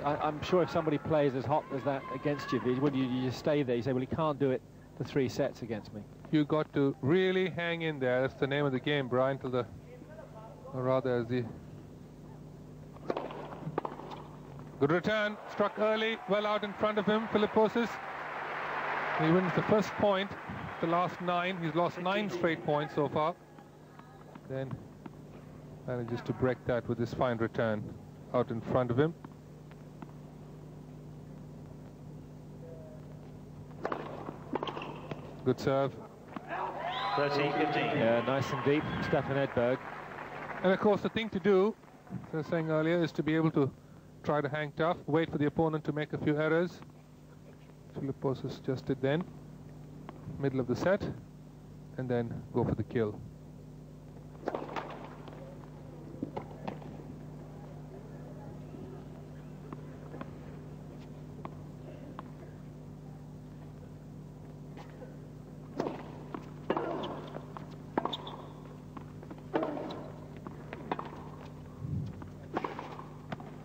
I'm sure if somebody plays as hot as that against you, when you just stay there, you say, well, he can't do it for 3 sets against me. You got to really hang in there. That's the name of the game, Brian, till the, or rather, as the good return, struck early, well out in front of him, Philippoussis. He wins the first point, the last 9. He's lost 9 straight points so far. Then manages to break that with his fine return out in front of him. Good serve. 13-15. Yeah, nice and deep, Stefan Edberg. And of course the thing to do, as I was saying earlier, is to be able to try to hang tough, wait for the opponent to make a few errors. Philippoussis just did then, middle of the set, and then go for the kill.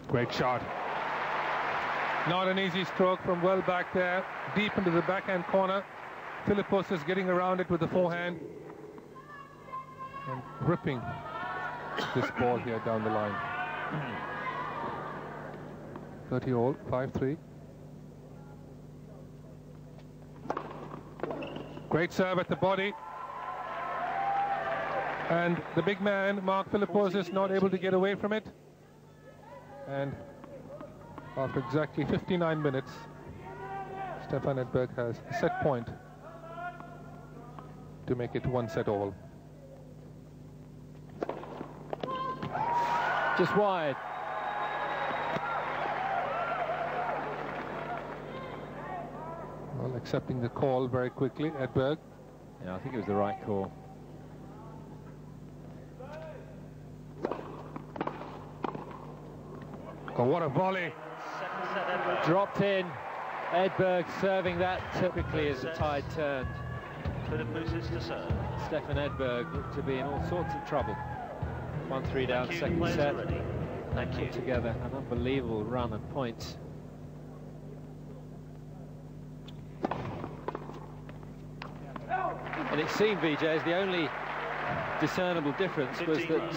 Great shot. Not an easy stroke from well back there, deep into the backhand corner. Philippoussis getting around it with the forehand and ripping this ball here down the line. 30 all, 5-3. Great serve at the body. And the big man, Mark Philippoussis, not able to get away from it. And after exactly 59 minutes, Stefan Edberg has a set point to make it 1 set all. Just wide. Well, accepting the call very quickly, Edberg. Yeah, I think it was the right call. Oh, what a volley. Dropped in. Edberg serving that quickly as the tide turned. Philippoussis to serve. Stefan Edberg looked to be in all sorts of trouble. 1-3 down, second set. Thank you. Together, an unbelievable run of points. And it seemed, Vijay, the only discernible difference was that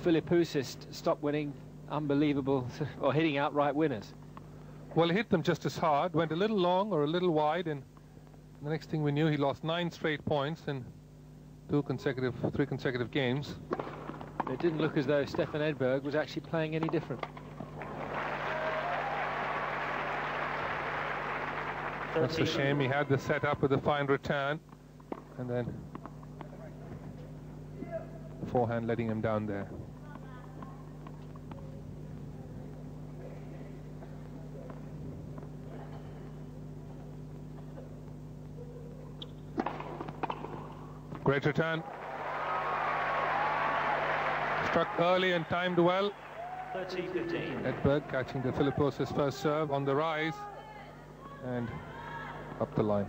Philippoussis stopped winning unbelievable, or hitting outright winners. Well, he hit them just as hard, went a little long or a little wide, and the next thing we knew, he lost 9 straight points in 3 consecutive games. It didn't look as though Stefan Edberg was actually playing any different. That's a shame. He had the set up with a fine return, and then the forehand letting him down there. Great return. Struck early and timed well. 13-15. Edberg catching the Philippoussis first serve on the rise and up the line.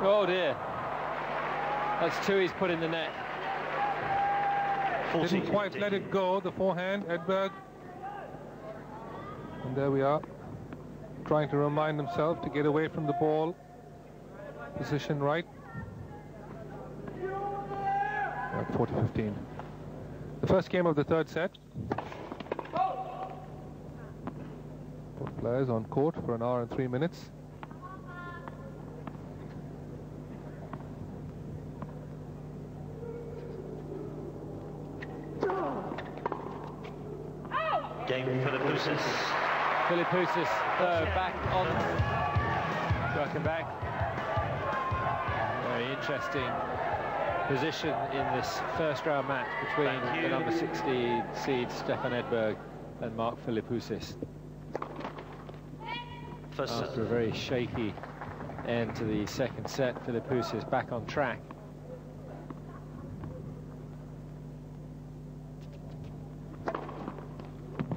Oh dear. That's 2 he's put in the net. Didn't quite let it go, the forehand, Edberg. And there we are, trying to remind himself to get away from the ball. Position right. at 40-15. The first game of the third set. Both players on court for an hour and 3 minutes. Game Philippoussis. Philippoussis back on. Welcome back. Very interesting position in this first round match between the number 16 seed Stefan Edberg and Mark Philippoussis. After a very shaky end to the second set, Philippoussis back on track.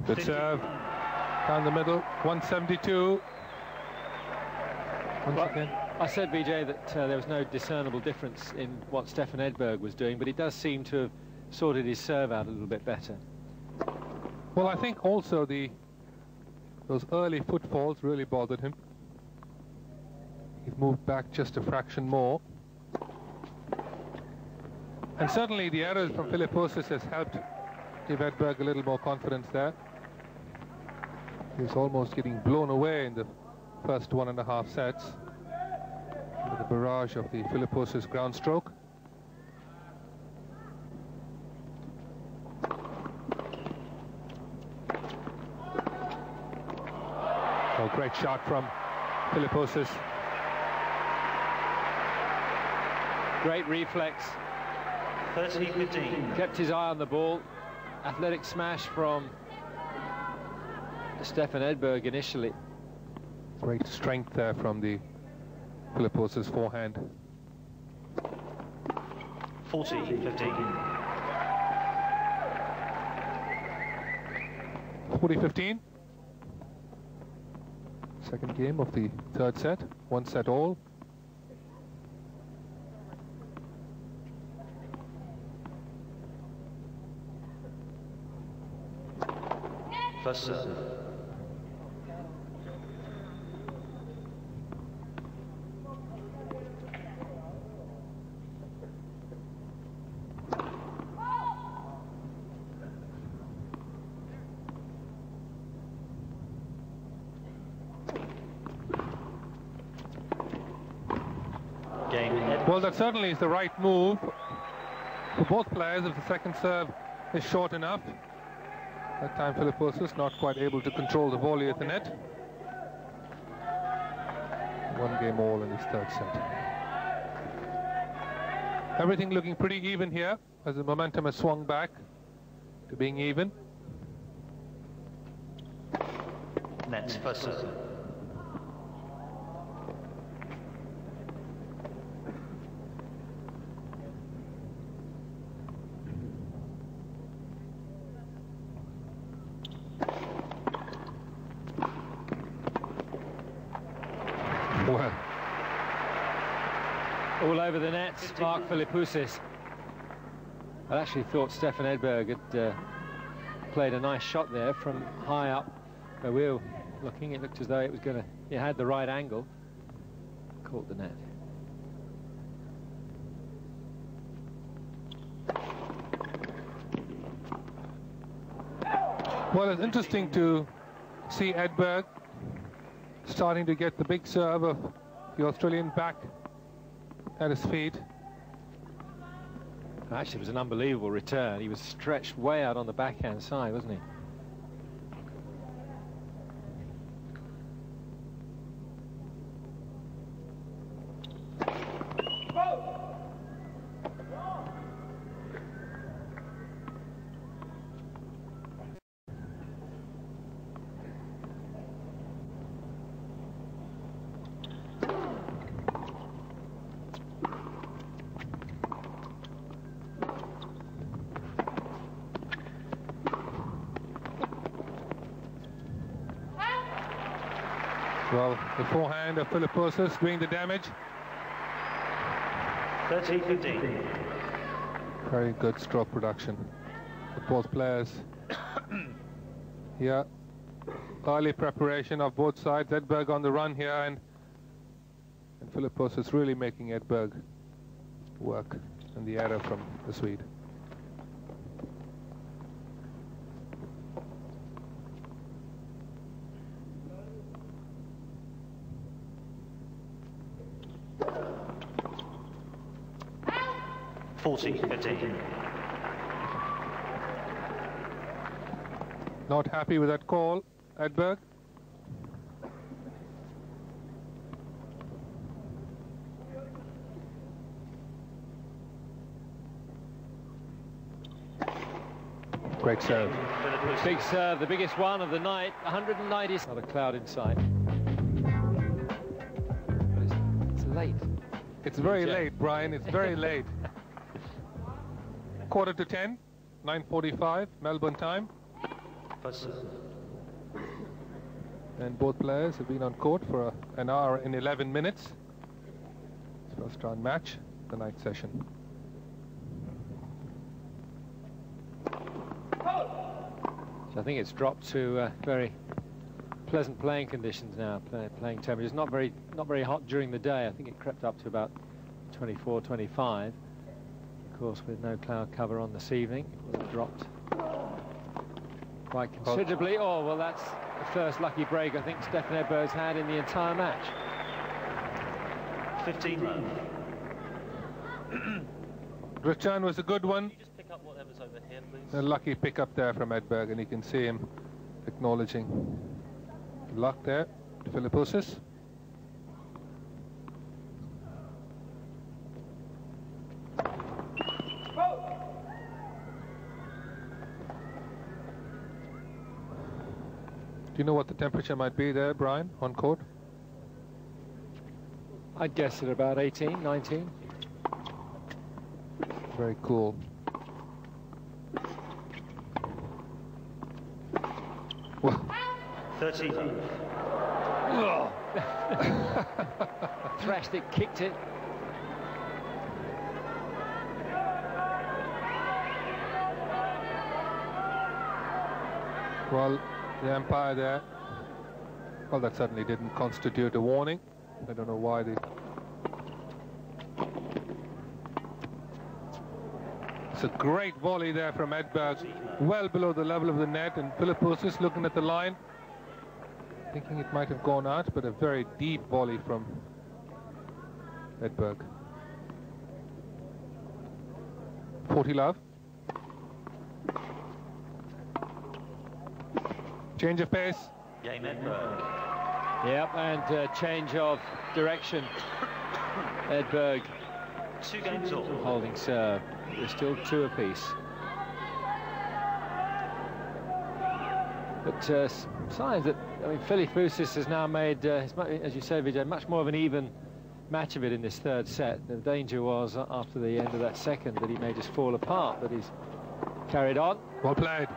Good serve down the middle, 172. Once again. I said, Vijay, that there was no discernible difference in what Stefan Edberg was doing, but he does seem to have sorted his serve out a little bit better. Well, I think also those early footfalls really bothered him. He's moved back just a fraction more. And certainly the errors from Philippoussis has helped give Edberg a little more confidence there. He was almost getting blown away in the first 1.5 sets with the barrage of the Philippoussis ground stroke. Oh, great shot from Philippoussis. Great reflex. 30-15. Kept his eye on the ball. Athletic smash from Stefan Edberg initially. Great strength there from the Philippoussis forehand. 40-15. 40-15. Second game of the third set. 1 set all. First serve. Well, that certainly is the right move for both players if the second serve is short enough. That time Philippoussis not quite able to control the volley at the net. 1 game all in this third set. Everything looking pretty even here as the momentum has swung back to being even. Net first serve. Well, All over the net, Mark Philippoussis. I actually thought Stefan Edberg had played a nice shot there from high up where we were looking. It looked as though it was going to, it had the right angle. Caught the net. well, it's interesting to see Edberg starting to get the big serve of the Australian back at his feet. Actually, it was an unbelievable return. He was stretched way out on the backhand side, wasn't he? Well, the forehand of Philippoussis doing the damage. 30-15. Very good stroke production for both players. Here, early preparation of both sides. Edberg on the run here, and Philippoussis really making Edberg work, and the error from the Swede. 40-15. Not happy with that call, Edberg. Great serve. Big serve, the biggest one of the night, 190. Not a cloud in sight. It's late. It's very late, Brian. It's very late. 9:45, 9:45, Melbourne time. And both players have been on court for an hour and 11 minutes. First round match, the night session. So I think it's dropped to very pleasant playing conditions now. Playing temperatures not very hot during the day. I think it crept up to about 24, 25. Of course, with no cloud cover on this evening, it would have dropped quite considerably. Oh, well, that's the first lucky break I think Stefan Edberg's had in the entire match. 15 love. Return was a good one. Can you just pick up whatever's over here, please? A lucky pick up there from Edberg, and you can see him acknowledging luck there to Philippoussis. Do you know what the temperature might be there, Brian, on court? I'd guess at about 18, 19. Very cool. Well, 30 love. Thrashed it, kicked it. well, the umpire there, well, that certainly didn't constitute a warning. I don't know why they... It's a great volley there from Edberg, well below the level of the net, and Philippoussis looking at the line, thinking it might have gone out, but a very deep volley from Edberg. 40 love. Change of pace. Game Edberg. Yep, and change of direction. Edberg 2 games all. holding serve. There's still 2 apiece. But signs that, I mean, Philippoussis has now made, as you say, Vijay, much more of an even match of it in this third set. The danger was after the end of that second that he may just fall apart, but he's carried on. Well played.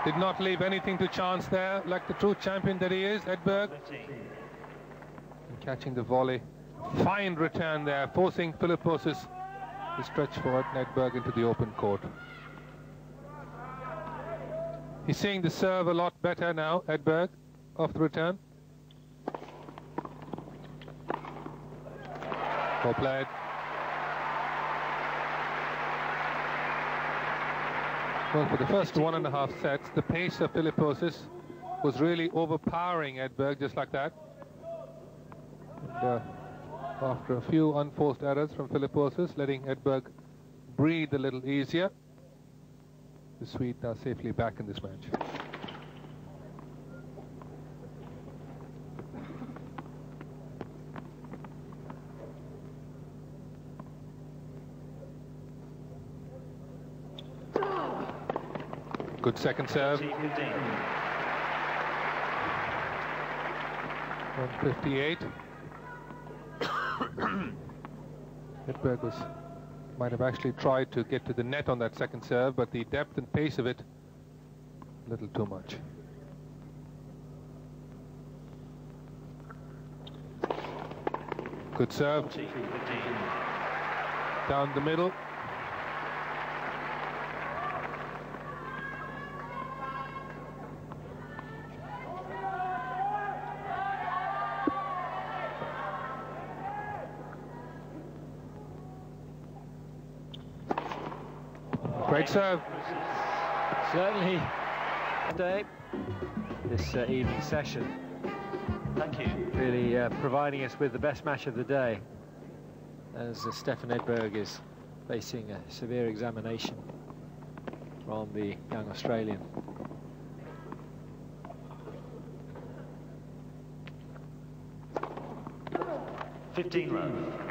Did not leave anything to chance there, like the true champion that he is, Edberg. And catching the volley. Fine return there, forcing Philippoussis to stretch forward and Edberg into the open court. He's seeing the serve a lot better now, Edberg, off the return. Well played. Well, for the first 1.5 sets, the pace of Philippoussis was really overpowering Edberg, just like that. And, after a few unforced errors from Philippoussis, letting Edberg breathe a little easier, the Swede now safely back in this match. Good second serve. 158. Edberg might have actually tried to get to the net on that second serve, but the depth and pace of it, a little too much. Good serve. Down the middle. Great serve. Certainly today, this evening session. Thank you. Really providing us with the best match of the day, as Stefan Edberg is facing a severe examination from the young Australian. $15 love.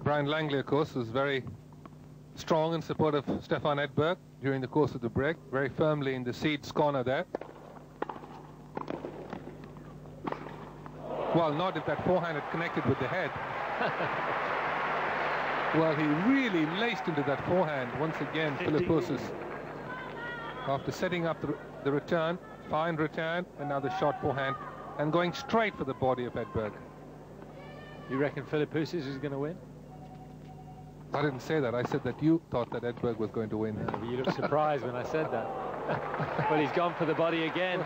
Brian Langley, of course, was very strong in support of Stefan Edberg during the course of the break, very firmly in the seeds corner there. Well, not if that forehand had connected with the head. Well, he really laced into that forehand once again. Philippoussis, after setting up the return, fine return, and now the short forehand, and going straight for the body of Edberg. You reckon Philippoussis is going to win? I didn't say that. I said that you thought that Edberg was going to win. No, you looked surprised when I said that. Well, he's gone for the body again.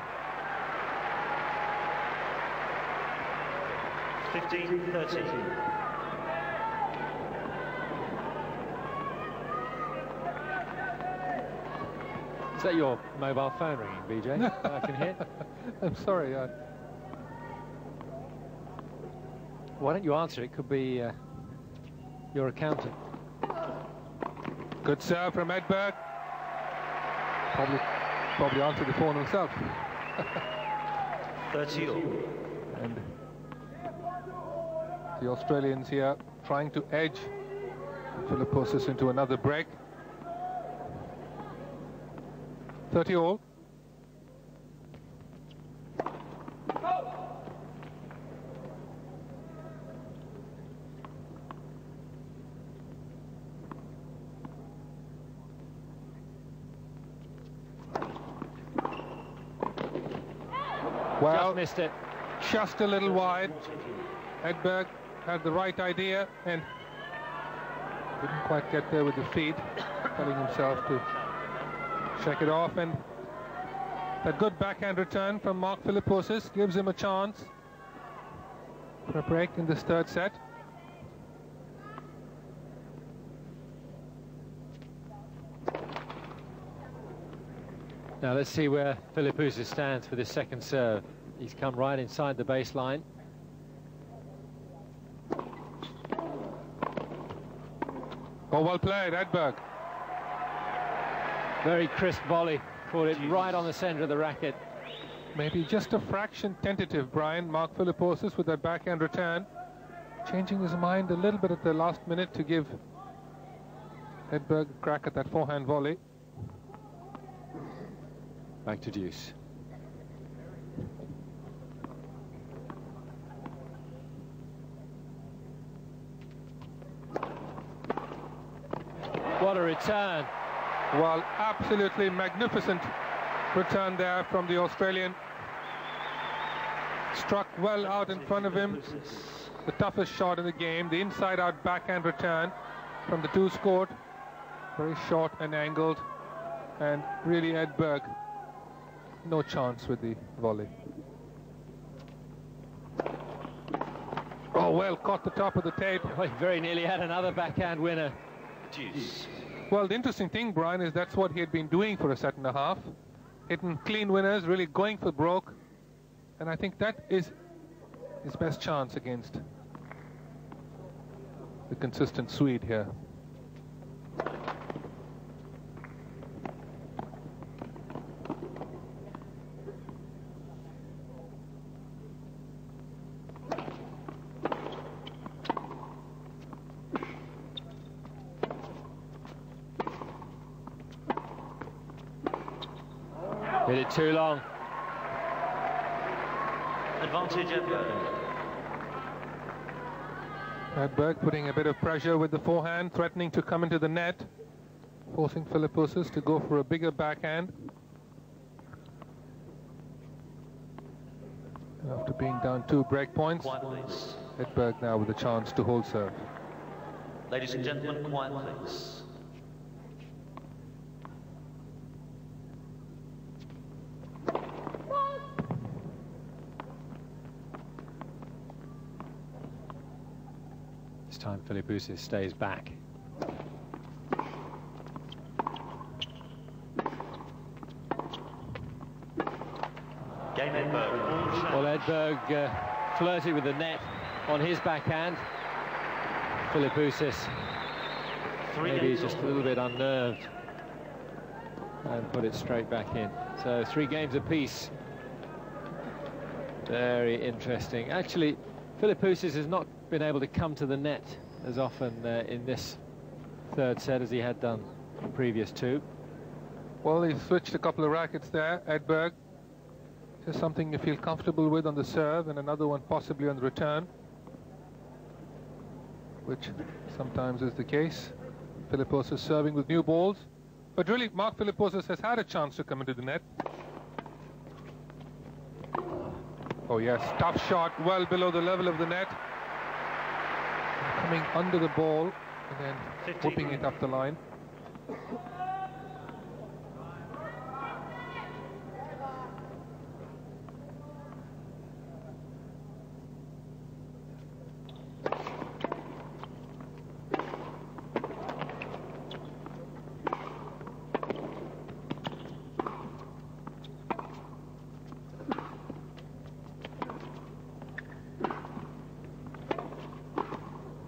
15-13. Is that your mobile phone ringing, BJ? I can hear. I'm sorry. Why don't you answer? It could be your accountant. Good serve from Edberg. Probably answered the phone himself. 30-all. And the Australians here trying to edge Philippoussis into another break. 30-all. Well, Just missed it. Just a little wide. Edberg had the right idea and didn't quite get there with the feet, telling himself to check it off, and that good backhand return from Mark Philippoussis gives him a chance for a break in this third set. Now let's see where Philippoussis stands for this second serve. He's come right inside the baseline. Oh, well played, Edberg. Very crisp volley. Caught it right on the centre of the racket. Maybe just a fraction tentative, Brian. Mark Philippoussis with that backhand return, changing his mind a little bit at the last minute to give Edberg a crack at that forehand volley. Back to deuce. What a return. Well, absolutely magnificent return there from the Australian. Struck well out in front of him. The toughest shot in the game, the inside-out backhand return from the two scored. Very short and angled. And really Edberg, no chance with the volley. Oh, well, caught the top of the tape. Well, he very nearly had another backhand winner. Deuce. Well, the interesting thing, Brian, is that's what he had been doing for a set and a half. Hitting clean winners, really going for broke. And I think that is his best chance against the consistent Swede here. Hit it too long. Advantage Edberg. Edberg putting a bit of pressure with the forehand, threatening to come into the net, forcing Philippoussis to go for a bigger backhand. And after being down 2 break points, Quiet, please. Edberg now with a chance to hold serve. Ladies and gentlemen, quiet, please. This time Philippoussis stays back. Game Edberg, all Well, Edberg flirted with the net on his backhand. Philippoussis maybe just a little bit unnerved and put it straight back in. So 3 games apiece. Very interesting. Actually, Philippoussis has not been able to come to the net as often in this 3rd set as he had done the previous 2. Well, he switched a couple of rackets there, Edberg. Just something you feel comfortable with on the serve, and another one possibly on the return, which sometimes is the case. Philippoussis serving with new balls, but really Mark Philippoussis has had a chance to come into the net. Oh yes, tough shot, well below the level of the net, coming under the ball and then whipping it up the line.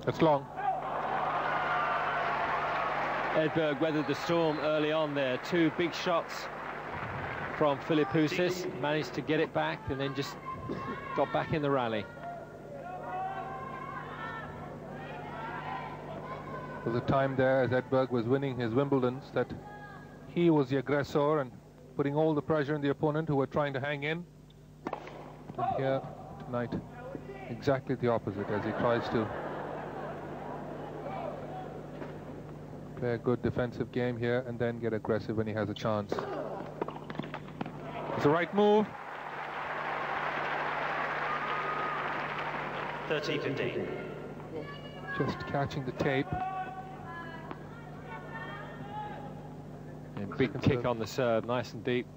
That's long. Edberg weathered the storm early on there. 2 big shots from Philippoussis, managed to get it back and then just got back in the rally. There was a time there as Edberg was winning his Wimbledons that he was the aggressor and putting all the pressure on the opponent who were trying to hang in. And here tonight, exactly the opposite, as he tries to play a good defensive game here and then get aggressive when he has a chance. It's the right move. 30-15. Just catching the tape. And big kick on the serve, nice and deep.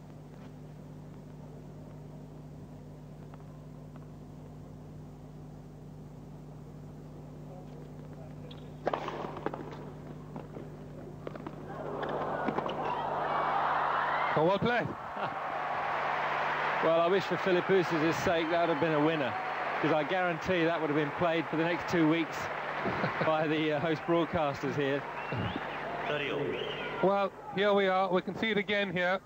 Oh, well played. Well, I wish for Philippoussis' sake that would have been a winner, because I guarantee that would have been played for the next 2 weeks by the host broadcasters here. 30-all. Well, here we are. We can see it again here.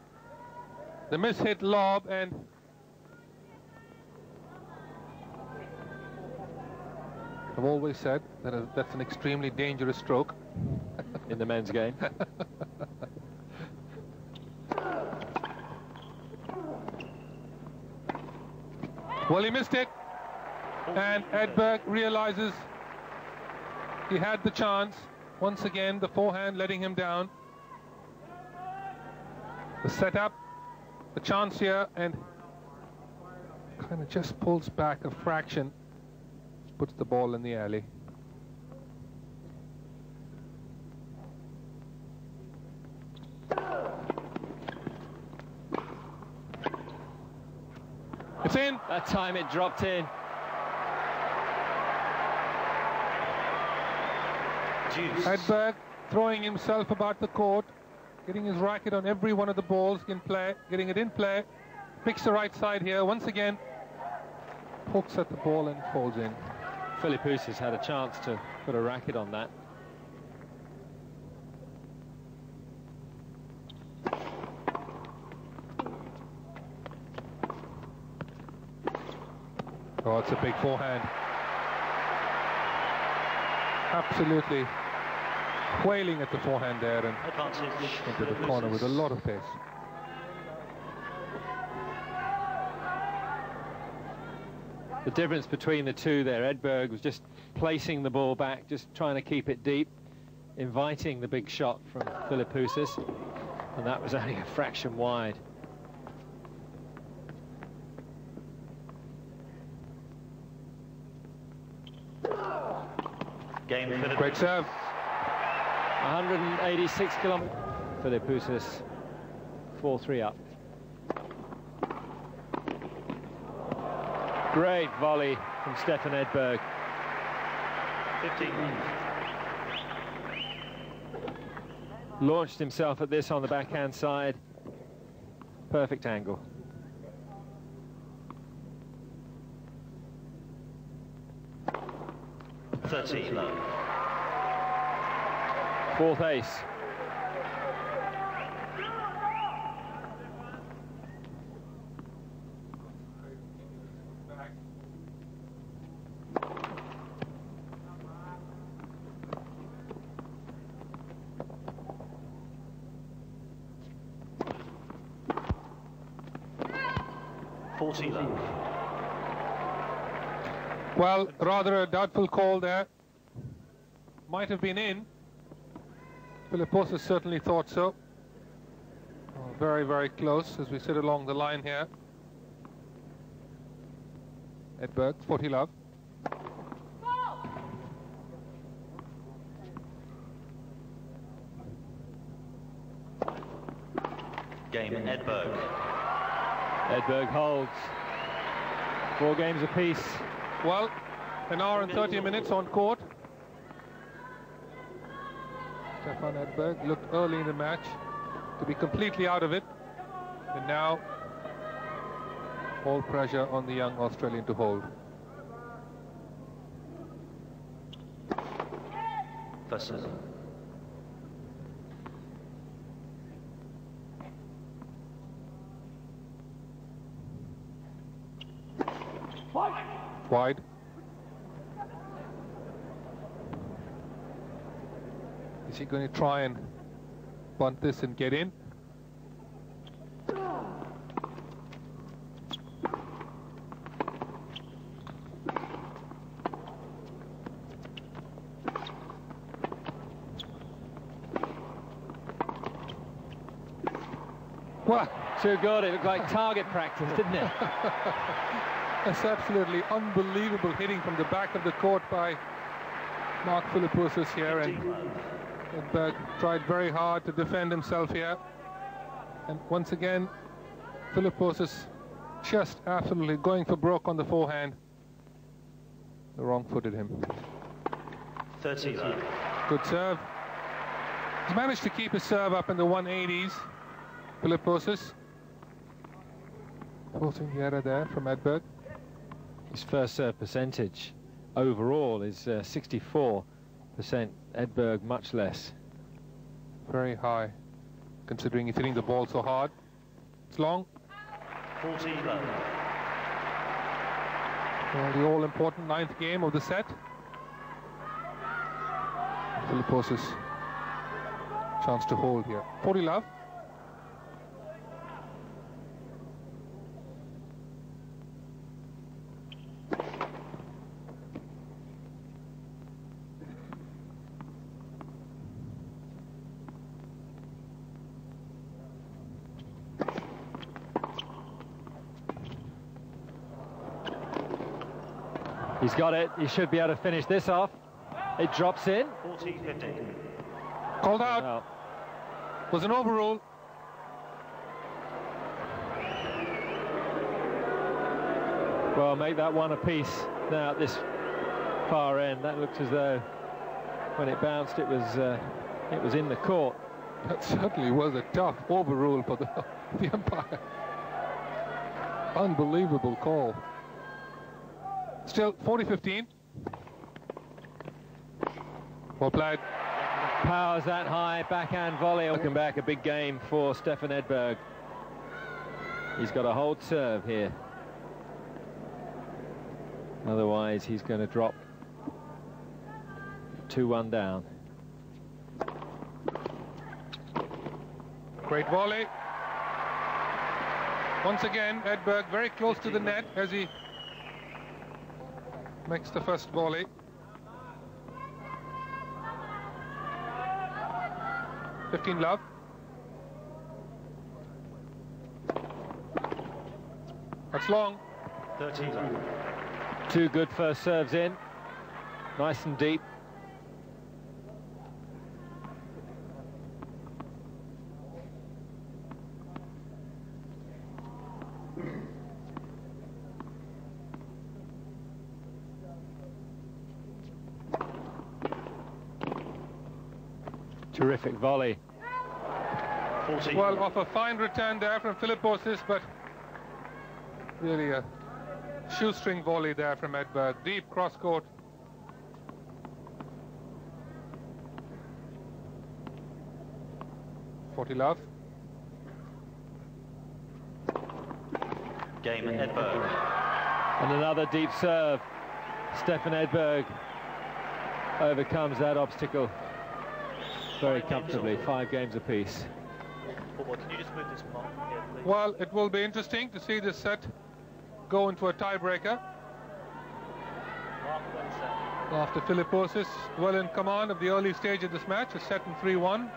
The mishit lob, and I've always said that that's an extremely dangerous stroke in the men's game. Well, he missed it, and Edberg realizes he had the chance. Once again, the forehand letting him down. The setup, the chance here, and kind of just pulls back a fraction, puts the ball in the alley. It's in. That time it dropped in. Edberg throwing himself about the court, getting his racket on every one of the balls in play, getting it in play, picks the right side here, once again, pokes at the ball and falls in. Philippoussis had a chance to put a racket on that. Oh, it's a big forehand. Absolutely wailing at the forehand there and into the corner with a lot of pace. The difference between the two there, Edberg was just placing the ball back, just trying to keep it deep, inviting the big shot from Philippoussis, and that was only a fraction wide. Great serve. 186 kilometers. Philippoussis 4-3 up. Great volley from Stefan Edberg. 15. Launched himself at this on the backhand side. Perfect angle. 30 love. Fourth ace. Well, rather a doubtful call there. Might have been in. Philippoussis certainly thought so. Oh, very, very close as we sit along the line here. Edberg, 40 love. Game Edberg. Edberg holds. 4 games apiece. Well, an hour and 30 minutes on court. Stefan Edberg looked early in the match to be completely out of it. And now, all pressure on the young Australian to hold. Philippoussis. Wide. Is he going to try and bunt this and get in? Well, Too good. It looked like target practice, didn't it? that's absolutely unbelievable hitting from the back of the court by Mark Philippoussis here, and Edberg tried very hard to defend himself here. And once again, Philippoussis just absolutely going for broke on the forehand. The wrong-footed him. 30 love. Good serve. He's managed to keep his serve up in the 180s. Philippoussis. Forcing the error there from Edberg. His first serve percentage overall is 64%. Edberg much less. Very high, considering he's hitting the ball so hard. It's long. 40 love. Well, the all-important 9th game of the set. Philippoussis chance to hold here. 40 love. He's got it. He should be able to finish this off. It drops in. 40-50. Called out. Well, Was an overrule. well, make that one apiece now at this far end. That looks as though when it bounced, it was in the court. That certainly was a tough overrule for the umpire. Unbelievable call. Still 40-15. Well played. Powers that high, backhand volley. Looking back, a big game for Stefan Edberg. He's got a hold serve here. Otherwise, he's going to drop 2-1 down. Great volley. Once again, Edberg very close to the net as he makes the first volley. $15 love. That's long. 13 love. 2 good first serves in. Nice and deep. Terrific volley. 14. Well, off a fine return there from Philippoussis, but really a shoestring volley there from Edberg. Deep cross-court. 40 love. Game Edberg. And another deep serve. Stefan Edberg overcomes that obstacle very comfortably. 5 games apiece. Can you just move this mark here, please? Well, it will be interesting to see this set go into a tiebreaker. After Philippoussis, well in command of the early stage of this match, is set in 3-1.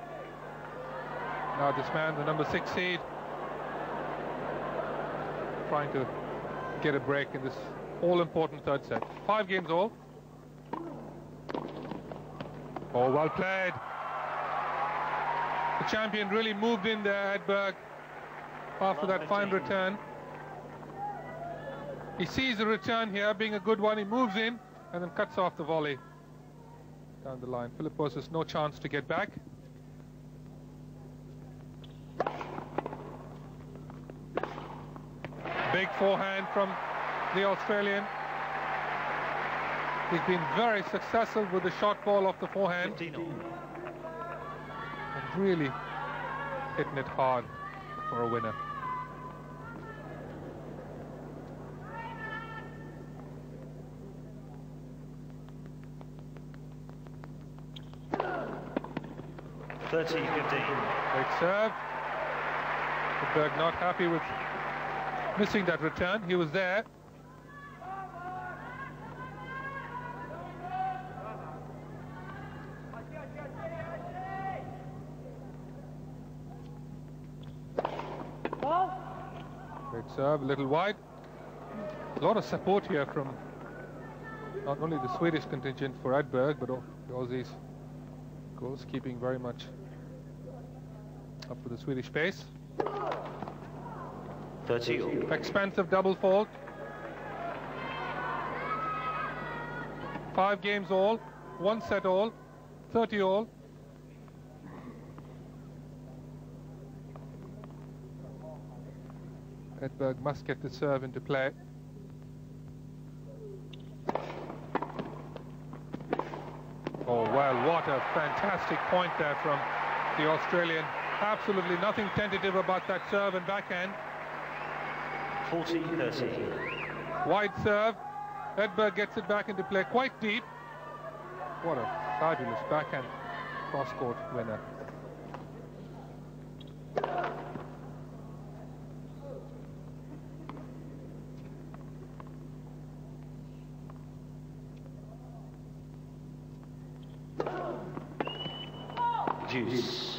Now this man, the number 6 seed, trying to get a break in this all-important third set. 5 games all. Oh, well played. The champion really moved in there, Edberg, after that fine return. He sees the return here being a good one. He moves in and then cuts off the volley down the line. Philippoussis, no chance to get back. Big forehand from the Australian. He's been very successful with the short ball off the forehand. And really hitting it hard for a winner. Big serve. Edberg not happy with missing that return. He was there. Great serve, a little wide. A lot of support here from not only the Swedish contingent for Edberg, but the Aussies. Goals keeping very much up for the Swedish pace. 30. Expensive double fault. 5 games all, 1 set all, 30 all. Edberg must get the serve into play. Oh, well, what a fantastic point there from the Australian. Absolutely nothing tentative about that serve and backhand. 40-30. Wide serve. Edberg gets it back into play quite deep. What a fabulous backhand cross-court winner.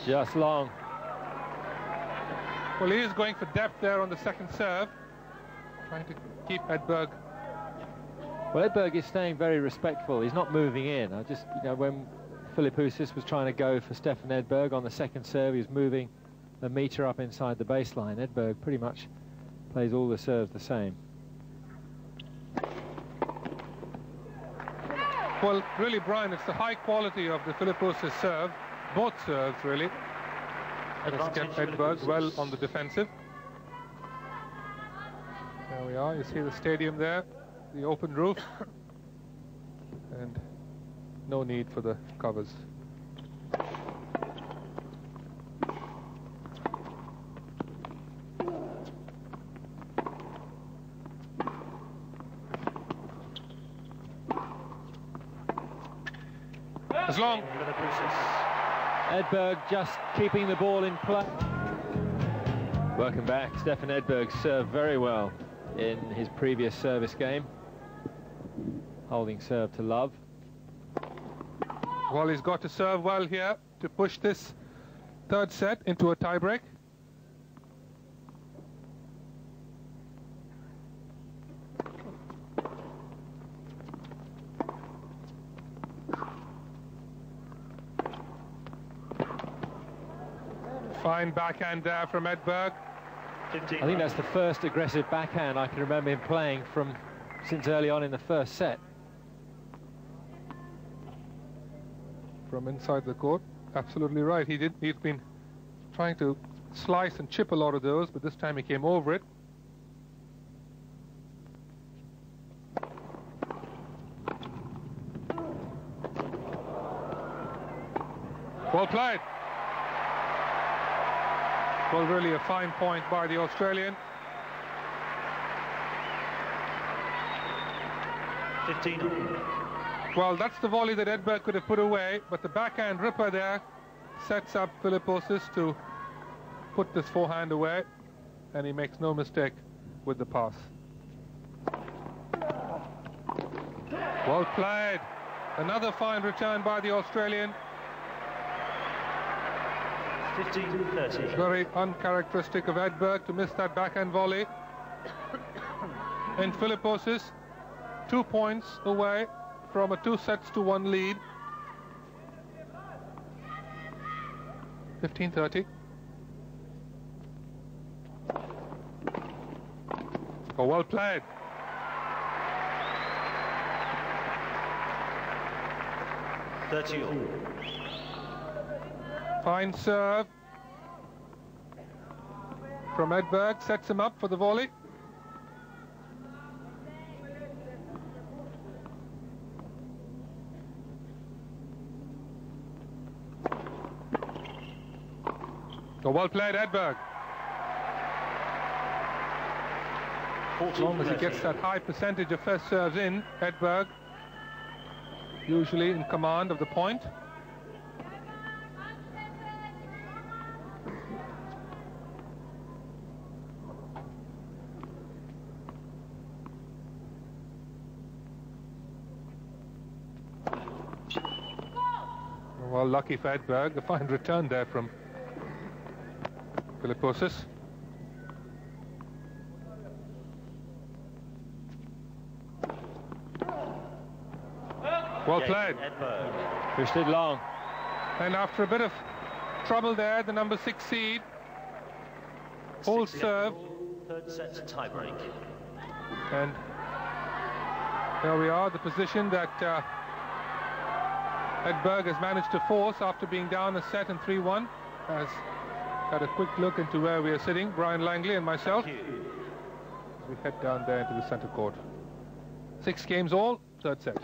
Just long. Well, he is going for depth there on the second serve, trying to keep Edberg. Well, Edberg is staying very respectful. He's not moving in. When Philippoussis was trying to go for Stefan Edberg on the second serve, he was moving a metre up inside the baseline. Edberg pretty much plays all the serves the same. Well, really, Brian, it's the high quality of the Philippoussis serve. Both serves, really. That has kept Edberg well on the defensive. There we are. You see the stadium there, the open roof. And no need for the covers. As long. Edberg just keeping the ball in play. Welcome back. Stefan Edberg served very well in his previous service game. Holding serve to love. Well, he's got to serve well here to push this third set into a tiebreak. Fine backhand there from Edberg. I think that's the first aggressive backhand I can remember him playing since early on in the first set. From inside the court, absolutely right. He's been trying to slice and chip a lot of those, but this time he came over it. Well played. Well, really a fine point by the Australian. 15. Well, that's the volley that Edberg could have put away, but the backhand ripper there sets up Philippoussis to put this forehand away, and he makes no mistake with the pass. Well played. Another fine return by the Australian. 15-30. Very uncharacteristic of Edberg to miss that backhand volley. And Philippoussis 2 points away from a 2-1 lead. 15-30. Oh, well played. Fine serve from Edberg, sets him up for the volley. Oh, well played, Edberg. As long as he gets that high percentage of first serves in, Edberg usually in command of the point. Well, lucky for Edberg, a fine return there from Philippoussis. Well played. Pushed it long. And after a bit of trouble there, the number 6 seed holds serve. Third set tie break. And there we are, the position that Edberg has managed to force after being down a set in 3-1. Has had a quick look into where we are sitting, Brian Langley and myself. As we head down there into the centre court. 6 games all, third set.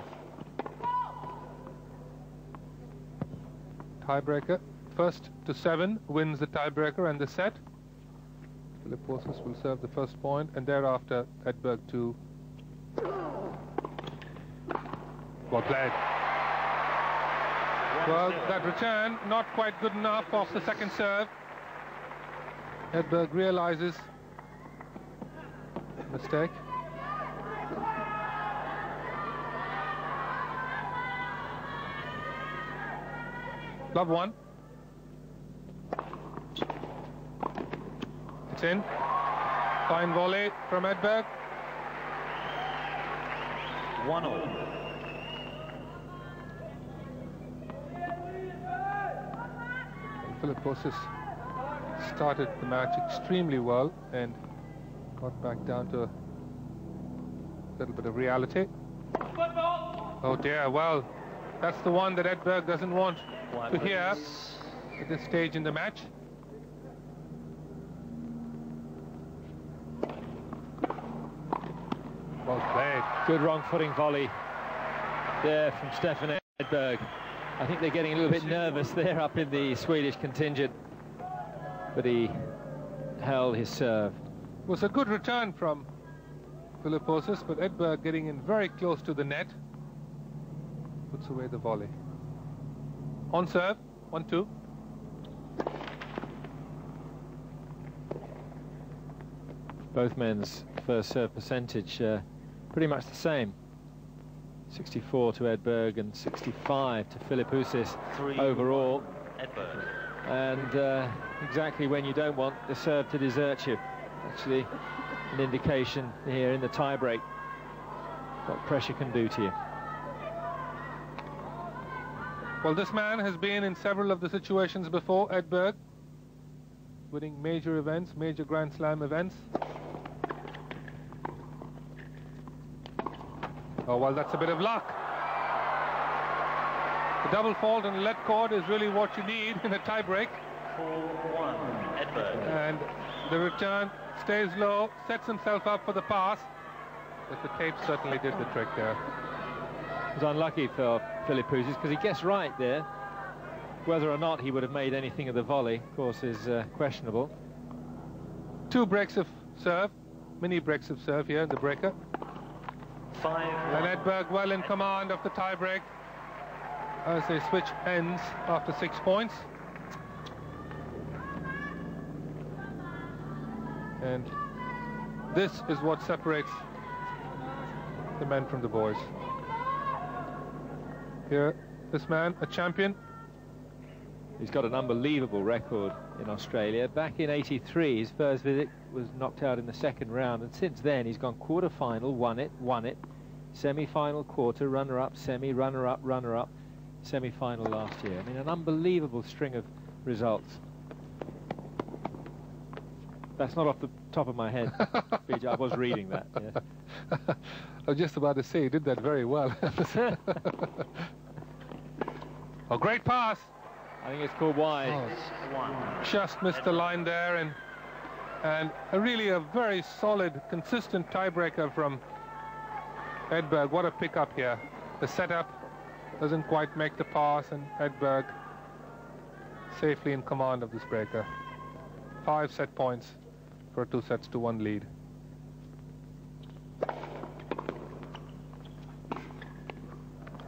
Tiebreaker, 1st to 7 wins the tiebreaker and the set. Philippoussis will serve the first point, and thereafter Edberg to. Well played. Well, that return not quite good enough off the second serve. Edberg realizes mistake. Love one. It's in. Fine volley from Edberg. 1-all. Philippoussis started the match extremely well and got back down to a little bit of reality. Oh dear, well, that's the one that Edberg doesn't want to hear at this stage in the match. Well played. Good wrong footing volley there from Stefan Edberg. I think they're getting a little bit nervous there up in the Swedish contingent, but he held his serve. It was a good return from Philippoussis, but Edberg getting in very close to the net puts away the volley. On serve, 1-2. Both men's first serve percentage pretty much the same. 64 to Edberg and 65 to Philippoussis overall. Edberg. And exactly when you don't want the serve to desert you. Actually, an indication here in the tie-break what pressure can do to you. Well, this man has been in several of the situations before, Edberg, winning major events, major Grand Slam events. Oh, well, that's a bit of luck. The double fault on the lead cord is really what you need in a tie-break. 4-1, Edberg. And the return stays low, sets himself up for the pass. But the tape certainly did the trick there. It was unlucky for Philippoussis because he guessed right there. Whether or not he would have made anything of the volley, of course, is questionable. 2 breaks of serve, mini breaks of serve here in the breaker. 5. And Edberg well in command of the tie break as they switch ends after 6 points. And this is what separates the men from the boys. Here, this man, a champion. He's got an unbelievable record in Australia. Back in '83, his first visit was knocked out in the second round, and since then he's gone quarter-final, won it, semi-final, quarter, runner-up, semi, runner-up, runner-up, semi-final last year. I mean, an unbelievable string of results. That's not off the top of my head, BJ. I was reading that. Yeah. I was just about to say, he did that very well. Oh, great pass. I think it's called wide. Oh, just missed the line there, and really a very solid, consistent tiebreaker from Edberg. What a pickup here. The setup doesn't quite make the pass, and Edberg safely in command of this breaker. 5 set points for a 2-1 lead.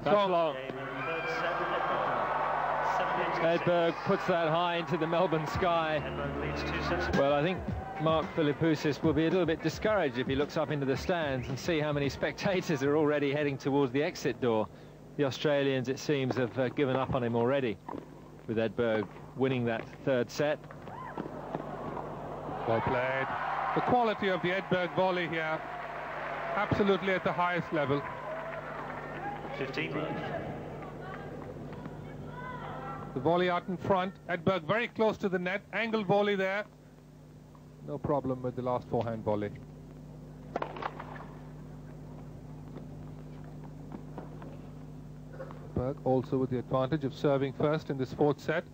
That's long. Edberg puts that high into the Melbourne sky. Well, I think Mark Philippoussis will be a little bit discouraged if he looks up into the stands and see how many spectators are already heading towards the exit door. The Australians, it seems, have given up on him already, with Edberg winning that 3rd set. Well played. The quality of the Edberg volley here, absolutely at the highest level. 15 left. The volley out in front. Edberg very close to the net. Angle volley there. No problem with the last forehand volley. Edberg also with the advantage of serving first in this 4th set.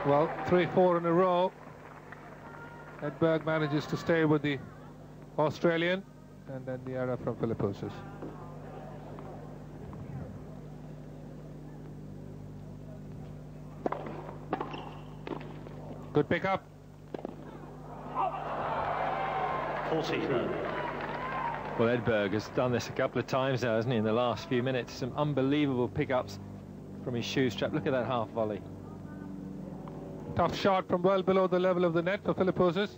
Well, 3-4 in a row. Edberg manages to stay with the Australian, and then the error from Philippoussis. Good pickup. 40. Well, Edberg has done this a couple of times now, hasn't he, in the last few minutes? Some unbelievable pickups from his shoe strap. Look at that half volley. Tough shot from well below the level of the net for Philippoussis.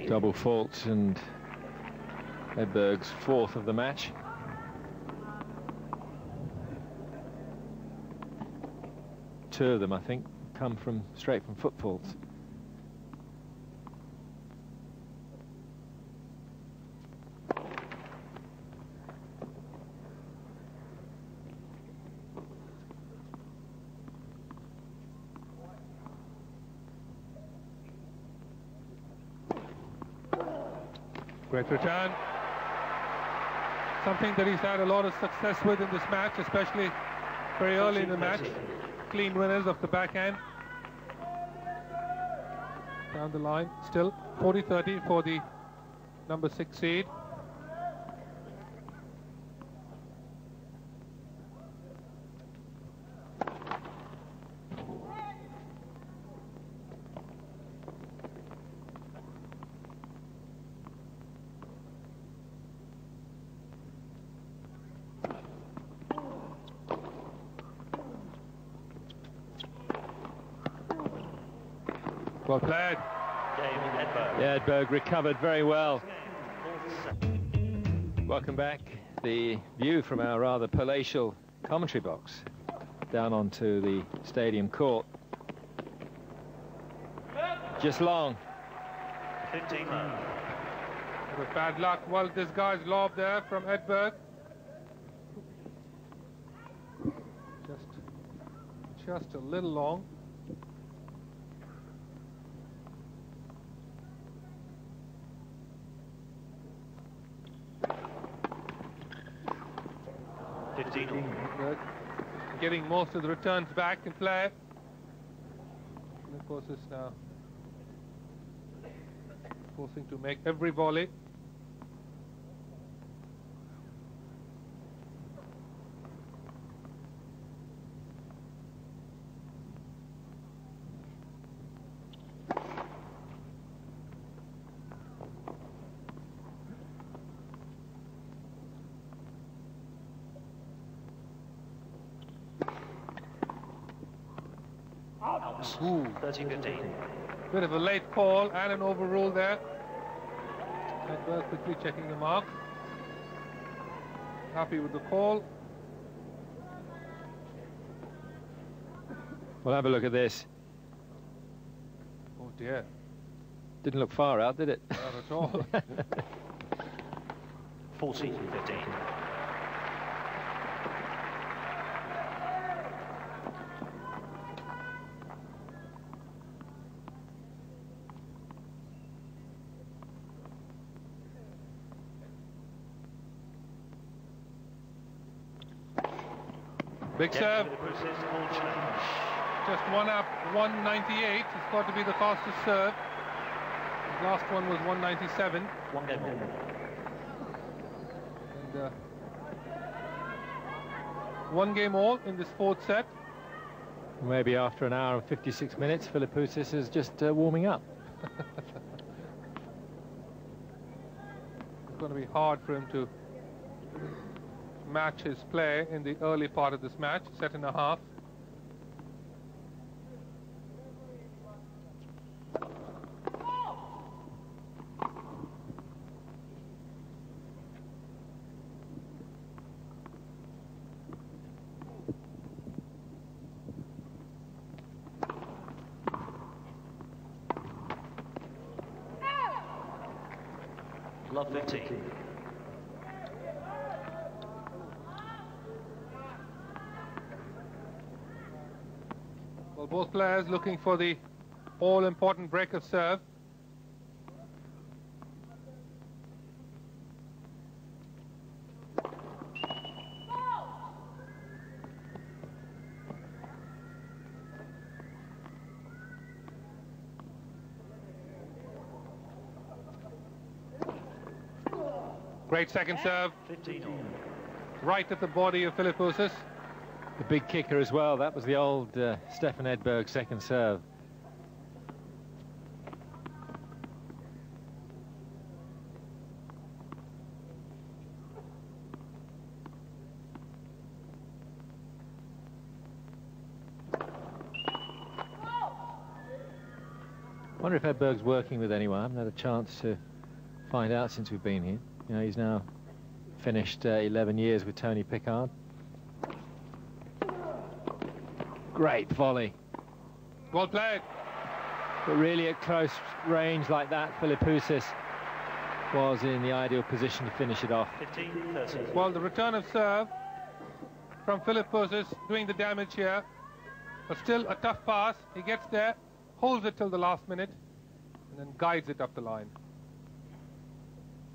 Double fault, and Edberg's 4th of the match. Two of them, I think, come straight from foot faults. Great return. Something that he's had a lot of success with in this match, especially very early in the match. Clean winners of the backhand. Down the line, still 40-30 for the number 6 seed. Well played. Yeah, Edberg recovered very well. Welcome back. The view from our rather palatial commentary box down onto the stadium court. Just long. 15 With bad luck. Well, this guy's lob there from Edberg. Just a little long. 15 all. Edberg getting most of the returns back in play. Philippoussis now forcing to make every volley. Ooh. 30-15. Bit of a late call and an overrule there. Edberg quickly checking the mark. Happy with the call. We'll have a look at this. Oh dear. Didn't look far out, did it? Not at all. 40-15. Big serve. Just one up, 198. It's got to be the fastest serve. The last one was 197. One game more. And one game all in this fourth set. Maybe after an hour and 56 minutes, Philippoussis is just warming up. It's going to be hard for him to match his play in the early part of this match, set and a half. Love 15. Well, both players looking for the all-important break of serve. Great second serve. 15 all. Right at the body of Philippoussis. The big kicker as well. That was the old Stefan Edberg second serve. Wonder if Edberg's working with anyone. I haven't had a chance to find out since we've been here. You know, he's now finished 11 years with Tony Pickard. Great volley. Well played. But really at close range like that, Philippoussis was in the ideal position to finish it off. 15-30. Well, the return of serve from Philippoussis doing the damage here. But still a tough pass. He gets there, holds it till the last minute, and then guides it up the line.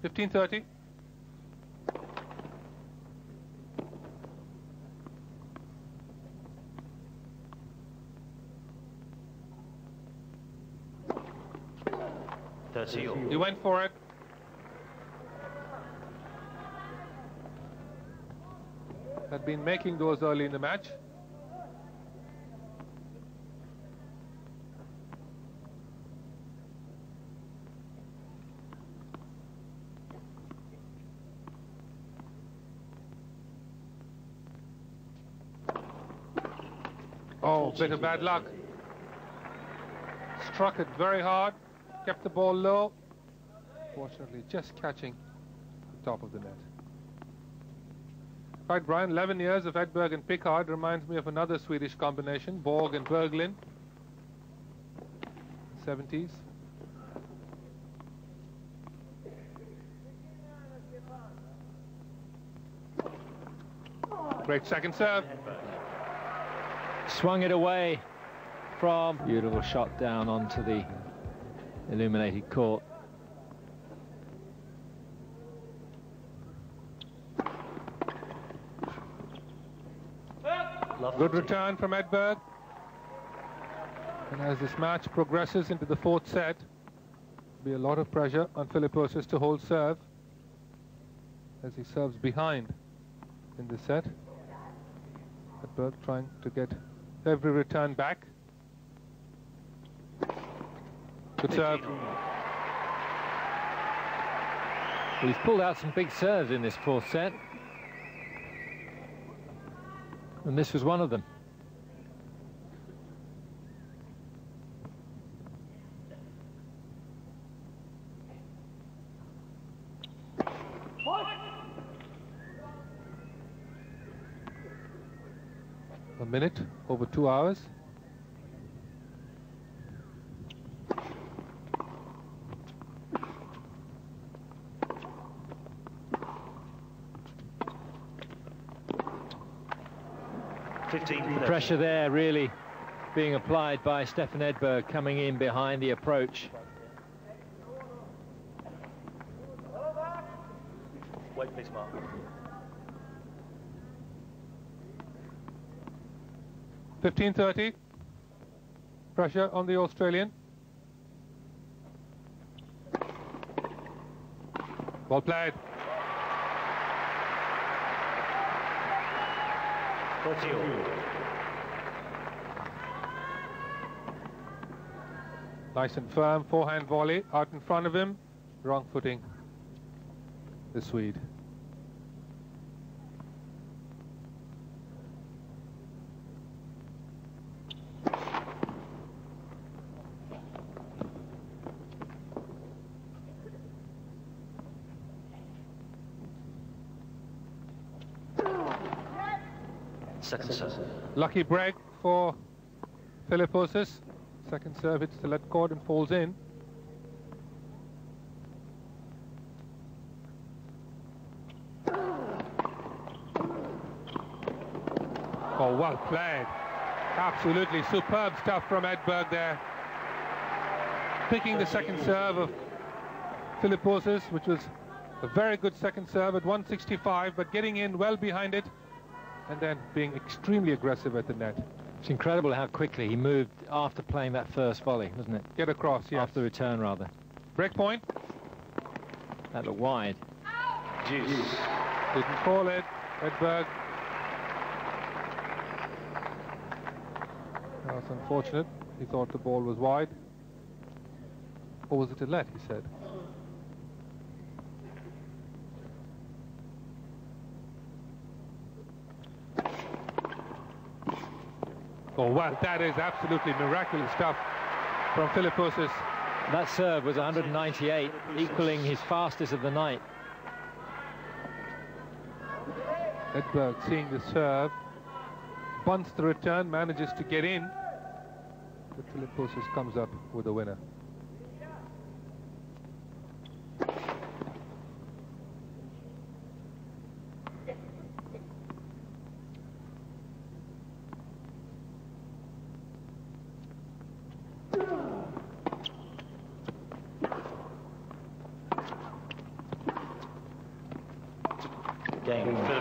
15-30. He went for it. Had been making those early in the match. Oh, bit of bad luck. Struck it very hard. Kept the ball low, fortunately just catching the top of the net. Right, Brian, 11 years of Edberg and Pickard reminds me of another Swedish combination, Borg and Berglund, 70s. Great second serve. Swung it away from. Beautiful shot down onto the illuminated court. Love Good 15. return from Edberg. And as this match progresses into the fourth set, be a lot of pressure on Philippoussis to hold serve as he serves behind in this set. Edberg trying to get every return back. Good serve. Well, he's pulled out some big serves in this fourth set, and this was one of them. A minute over 2 hours. The pressure there really being applied by Stefan Edberg, coming in behind the approach. Wait, please, Mark. .15:30. Pressure on the Australian. Well played. 40. Nice and firm forehand volley out in front of him. Wrong footing, the Swede. Second serve. Lucky break for Philippoussis. Second serve hits the lead cord and falls in. Oh, well played. Absolutely superb stuff from Edberg there. Picking the second serve of Philippoussis, which was a very good second serve at 165, but getting in well behind it and then being extremely aggressive at the net. It's incredible how quickly he moved after playing that first volley, wasn't it? Get across, yes. After the return, rather. Break point. That looked wide. Juice. Didn't call it. Edberg. That was unfortunate. He thought the ball was wide. Or was it a let, he said. Oh, well, that is absolutely miraculous stuff from Philippoussis. That serve was 198, equaling his fastest of the night. Edberg seeing the serve, bunts the return, manages to get in, but Philippoussis comes up with a winner.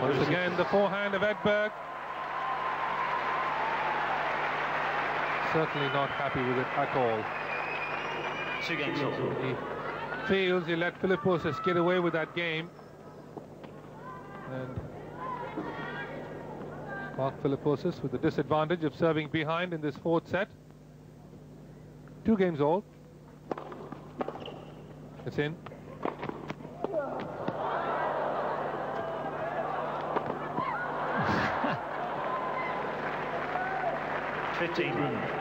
Once again, the forehand of Edberg. Certainly not happy with it at all. 2 games old. He feels he let Philippoussis get away with that game. And Mark Philippoussis with the disadvantage of serving behind in this fourth set. 2 games old. It's in.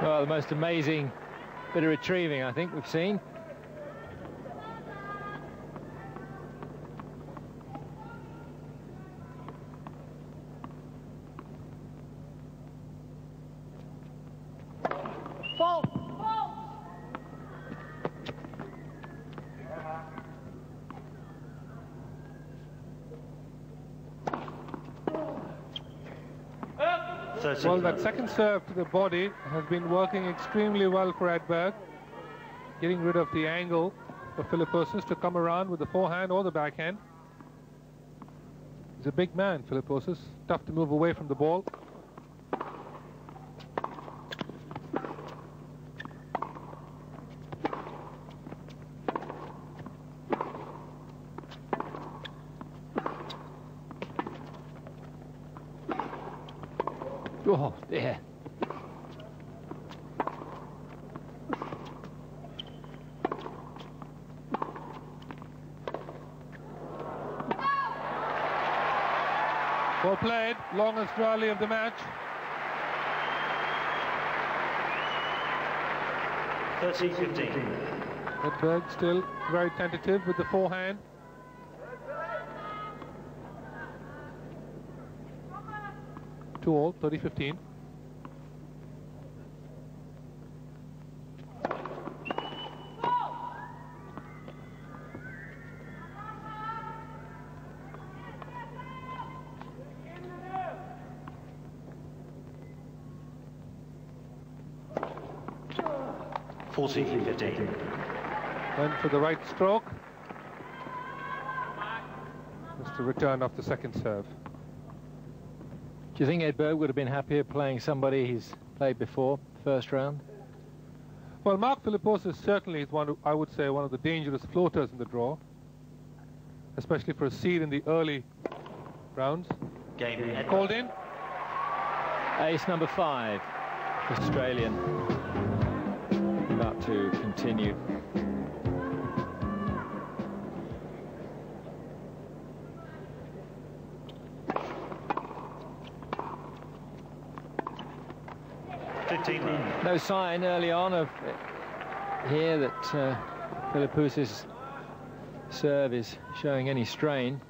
Well, the most amazing bit of retrieving I think we've seen. Fault. Well, that second serve to the body has been working extremely well for Edberg, getting rid of the angle for Philippoussis to come around with the forehand or the backhand. He's a big man, Philippoussis, tough to move away from the ball. Oh, yeah. Well played, longest rally of the match. 30-15. Edberg still very tentative with the forehand. Two all, 30-15. Went for the right stroke. Just the return off the second serve. Do you think Edberg would have been happier playing somebody he's played before, first round? Well, Mark Philippoussis certainly is I would say, one of the dangerous floaters in the draw, especially for a seed in the early rounds. Game Called in. Ace number 5, Australian. About to continue. No sign early on of here that Philippoussis' serve is showing any strain.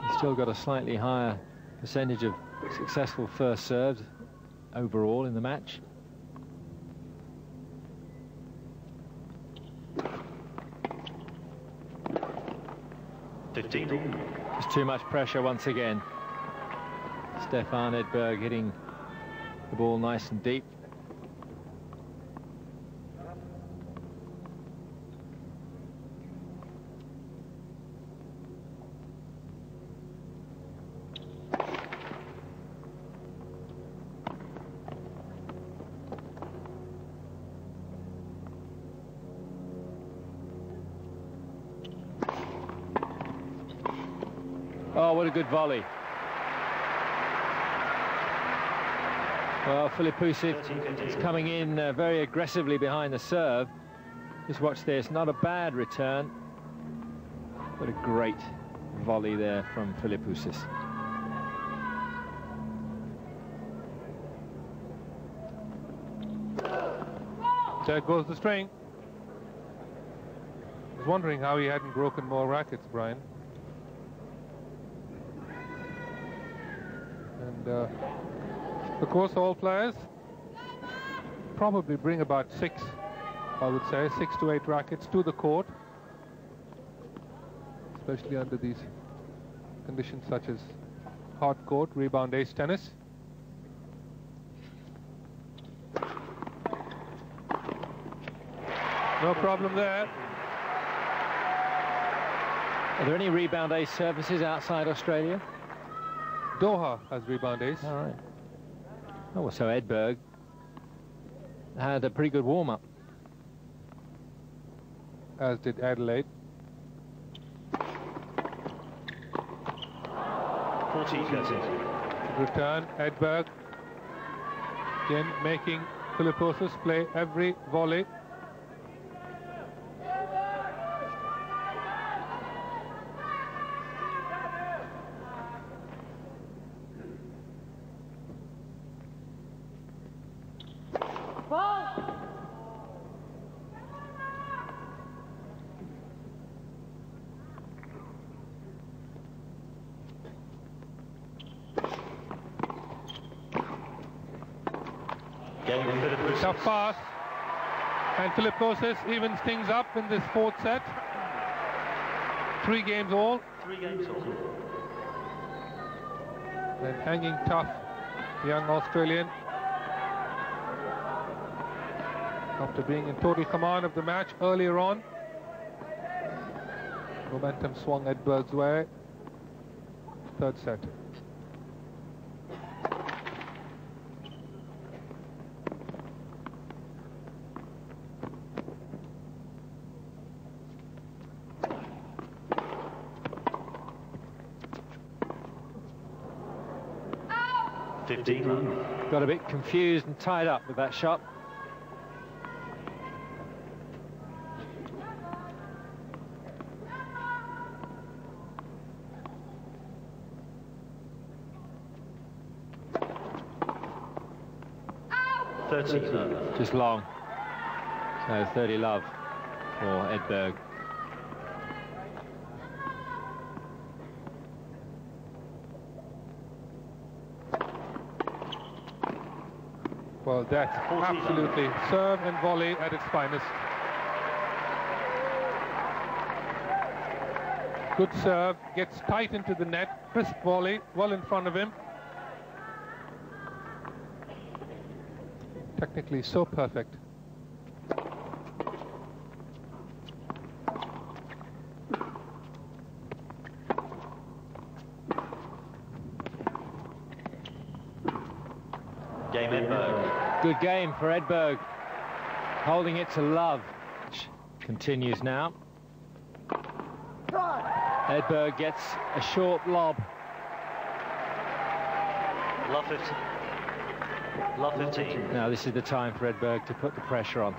He's still got a slightly higher percentage of successful first serves overall in the match. There's too much pressure once again. Stefan Edberg hitting the ball nice and deep. Oh, what a good volley. Well, Philippoussis is coming in very aggressively behind the serve. Just watch this, not a bad return. What a great volley there from Philippoussis. There goes the string. I was wondering how he hadn't broken more rackets, Brian. And of course, all players probably bring about 6, I would say, 6 to 8 rackets to the court, especially under these conditions such as hard court, rebound ace tennis. No problem there. Are there any rebound ace services outside Australia? Doha has rebound ace. All right. Oh, well, so Edberg had a pretty good warm-up. As did Adelaide. 40-30. Return, Edberg. Again, making Philippoussis play every volley. Tough pass, and Philippoussis evens things up in this fourth set. 3 games all. 3 games all. And hanging tough, young Australian. After being in total command of the match earlier on, momentum swung Edberg's way. Third set. 15 love. Got a bit confused and tied up with that shot. Just long. So 30 love for Edberg. Well, that's absolutely serve and volley at its finest. Good serve, gets tight into the net, crisp volley, well in front of him. Technically so perfect. Game Edberg. Good game for Edberg. Holding it to love, which continues now. Edberg gets a short lob. Love 15. Love 15. Now this is the time for Edberg to put the pressure on.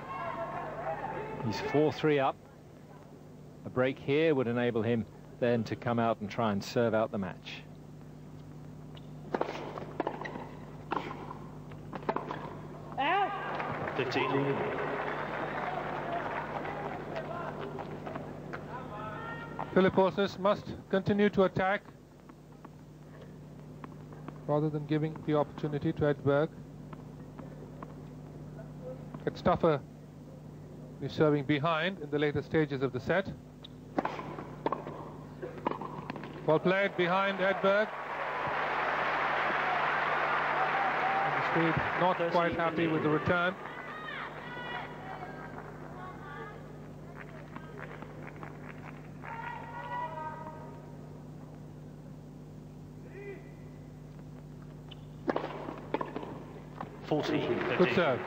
He's 4-3 up. A break here would enable him then to come out and try and serve out the match. Out. 15. Philippoussis must continue to attack rather than giving the opportunity to Edberg. It's tougher he's serving behind in the later stages of the set. Well played behind Edberg. And the Swede not quite happy with the return. Good serve.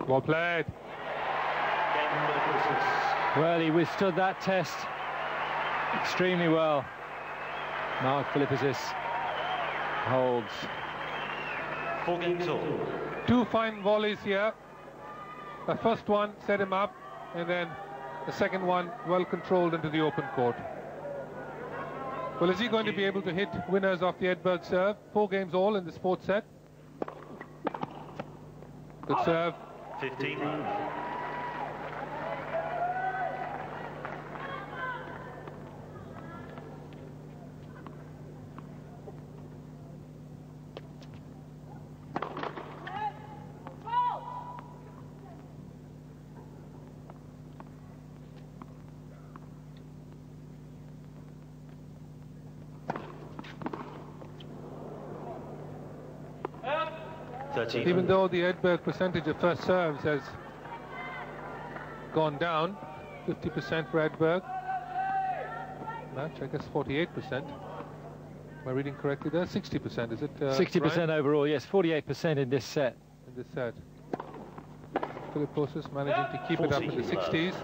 Well played. Well, he withstood that test extremely well. Mark Philippoussis holds. 4 games all. Two fine volleys here. The first one set him up, and then the second one well controlled into the open court. Well, is he going to be able to hit winners off the Edberg serve? 4 games all in the fourth set. Good serve. 15. Even though the Edberg percentage of first serves has gone down, 50% for Edberg. Match, I guess 48%. Am I reading correctly there? 60%, is it? 60% right? overall, yes, 48% in this set. In this set. Philippoussis managing to keep it up in the 60s.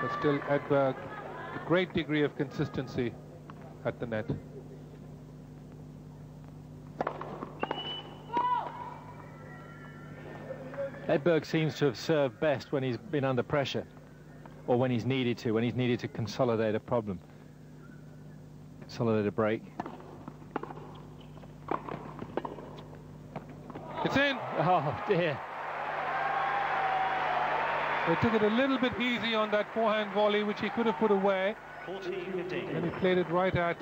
But still Edberg, a great degree of consistency at the net. Edberg seems to have served best when he's been under pressure, or when he's needed to consolidate a problem, consolidate a break. It's in! Oh dear. They took it a little bit easy on that forehand volley, which he could have put away. 14-15. And he played it right at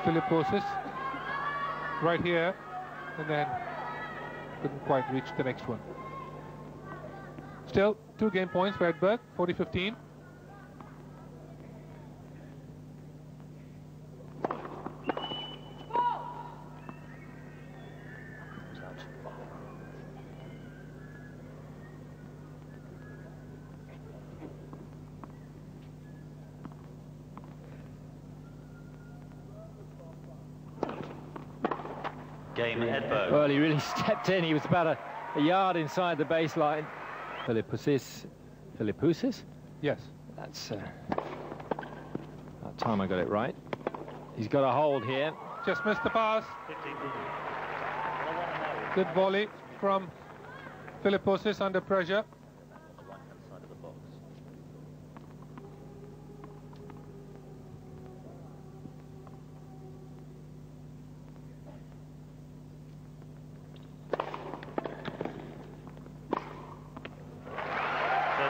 Philippoussis, right here, and then couldn't quite reach the next one. Still, 2 game points for Edberg, 40-15. Game Edberg. Well, he really stepped in. He was about a yard inside the baseline. Philippoussis? Yes. That's that time I got it right. He's got a hold here. Just missed the pass. 15. Good volley from Philippoussis under pressure. Right-hand side of the box.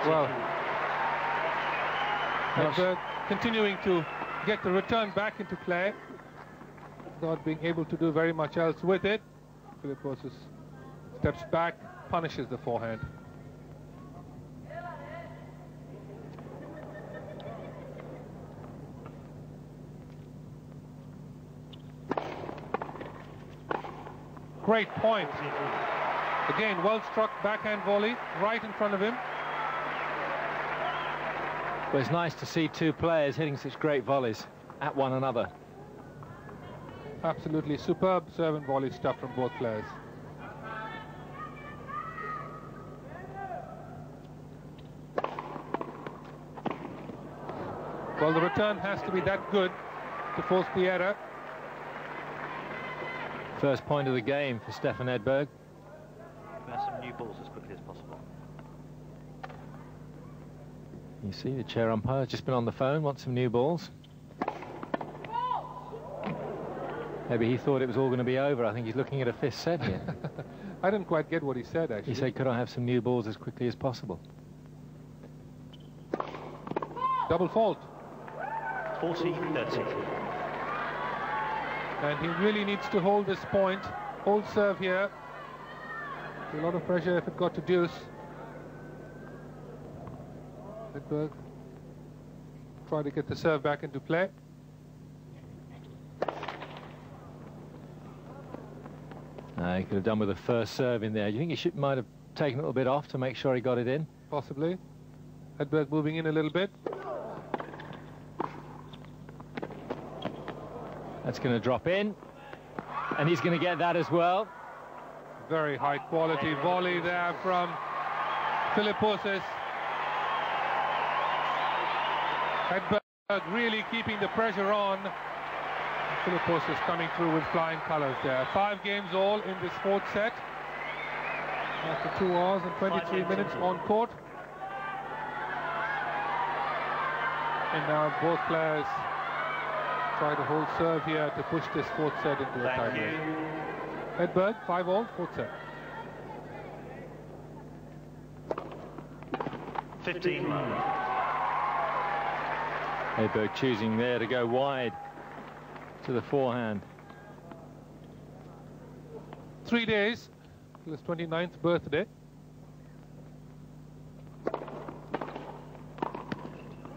Well, Edberg continuing to get the return back into play, not being able to do very much else with it. Philippoussis steps back, punishes the forehand. Great point. Again, well struck backhand volley right in front of him. Well, it's nice to see two players hitting such great volleys at one another. Absolutely superb serve and volley stuff from both players. Well, the return has to be that good to force the error. First point of the game for Stefan Edberg. We have some new balls as quickly as possible. You see, the chair umpire has just been on the phone, wants some new balls. Maybe he thought it was all going to be over. I think he's looking at a fifth set here. I didn't quite get what he said, actually. He said, could I have some new balls as quickly as possible? Double fault. 40-30. And he really needs to hold this point. Hold serve here. A lot of pressure if it got to deuce. Edberg try to get the serve back into play. No, he could have done with the first serve in there. Do you think he might have taken a little bit off to make sure he got it in? Possibly. Edberg moving in a little bit. That's going to drop in. And he's going to get that as well. Very high quality volley there from Philippoussis. Edberg really keeping the pressure on. Philippoussis coming through with flying colours there. 5 games all in this fourth set. After 2 hours and 23 minutes on court. And now both players try to hold serve here to push this fourth set into a tie break. Edberg, 5 all, fourth set. 15. Edberg choosing there to go wide to the forehand. 3 days till his 29th birthday.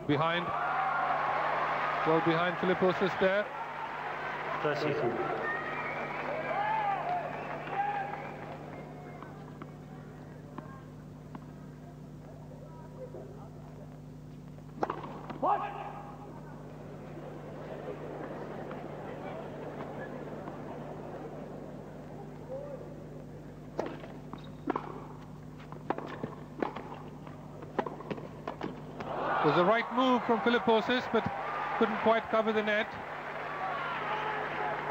Behind, well behind Philippoussis there. 30. It was a right move from Philippoussis, but couldn't quite cover the net.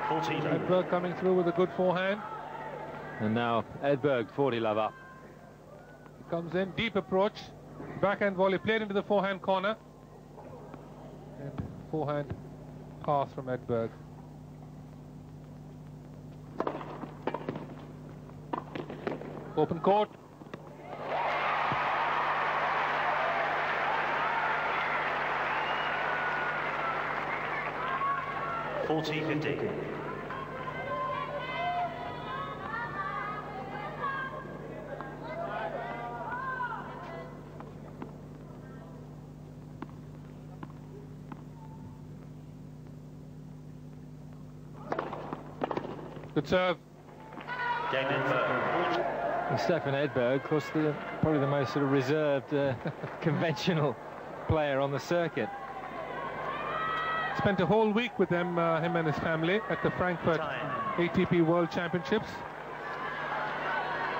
14. Edberg coming through with a good forehand. And now Edberg, 40 love up. He comes in, deep approach. Backhand volley played into the forehand corner. And forehand pass from Edberg. Open court. $40-50. Good serve. Game Edberg. And Stefan Edberg, of course, probably the most sort of reserved, conventional player on the circuit. spent a whole week with them, him and his family, at the Frankfurt ATP World Championships,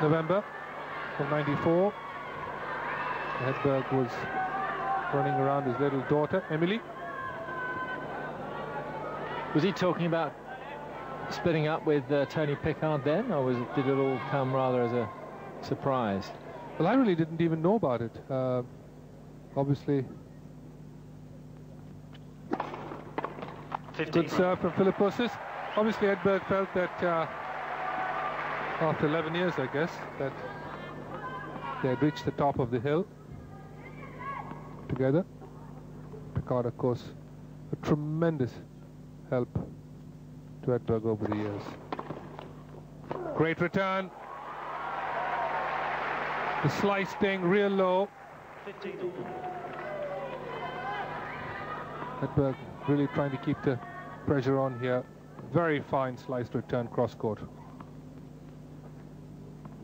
November of '94. Edberg was running around his little daughter, Emily. Was he talking about splitting up with Tony Pickard then, or did it all come rather as a surprise? Well, I really didn't even know about it. Obviously, good serve from Philippoussis. Obviously, Edberg felt that after 11 years, I guess, that they had reached the top of the hill together. Pickard, of course, a tremendous help to Edberg over the years. Great return. The slice staying real low. Edberg really trying to keep the pressure on here. Very fine sliced return cross court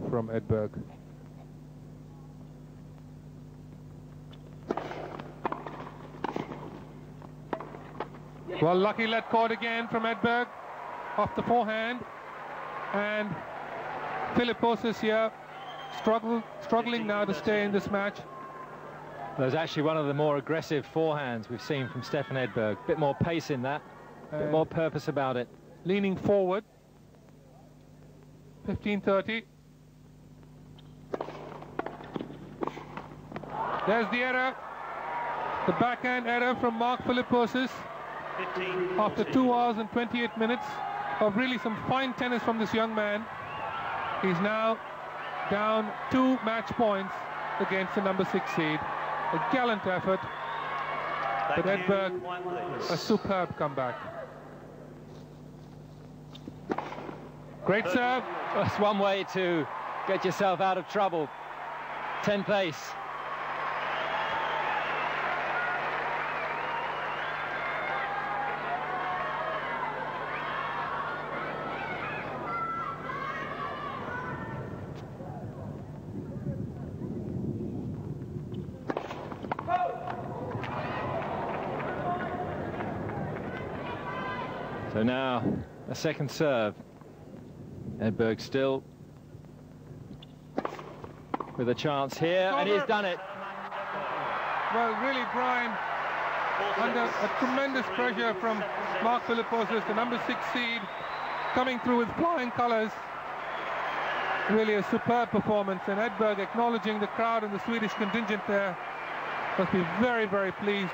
from Edberg. Well, lucky let caught again from Edberg off the forehand, and Philippoussis here struggling now to stay in this match. There's actually one of the more aggressive forehands we've seen from Stefan Edberg. Bit more pace in that, bit more purpose about it. Leaning forward. 15-30. There's the error. The backhand error from Mark Philippoussis. After 2 hours and 28 minutes of really some fine tennis from this young man, he's now down 2 match points against the number 6 seed. A gallant effort, but Edberg, a superb comeback. Great serve. That's one way to get yourself out of trouble. 10th place. So now a second serve. Edberg still with a chance here, and he's done it. Well, really, Brian, under a tremendous pressure from Mark Philippoussis, the number 6 seed, coming through with flying colours. Really a superb performance, and Edberg acknowledging the crowd and the Swedish contingent there. Must be very, very pleased,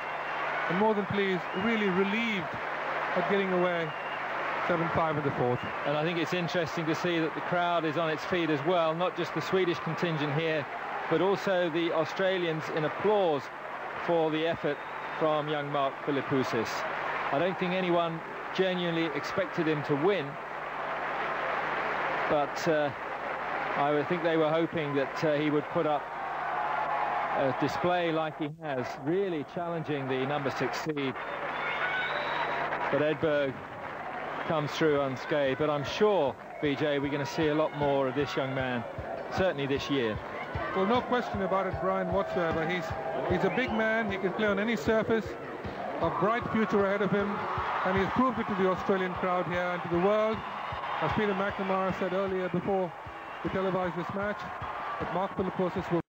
and more than pleased, really relieved at getting away 7-5 in the fourth. And I think it's interesting to see that the crowd is on its feet as well, not just the Swedish contingent here, but also the Australians in applause for the effort from young Mark Philippoussis. I don't think anyone genuinely expected him to win, but I would think they were hoping that he would put up a display like he has, really challenging the number 6 seed. But Edberg comes through unscathed. But I'm sure, BJ, we're going to see a lot more of this young man, certainly this year. Well, no question about it, Brian, whatsoever. He's a big man. He can play on any surface. A bright future ahead of him, and he's proved it to the Australian crowd here and to the world. As Peter McNamara said earlier before we televised this match, that Mark Philippoussis will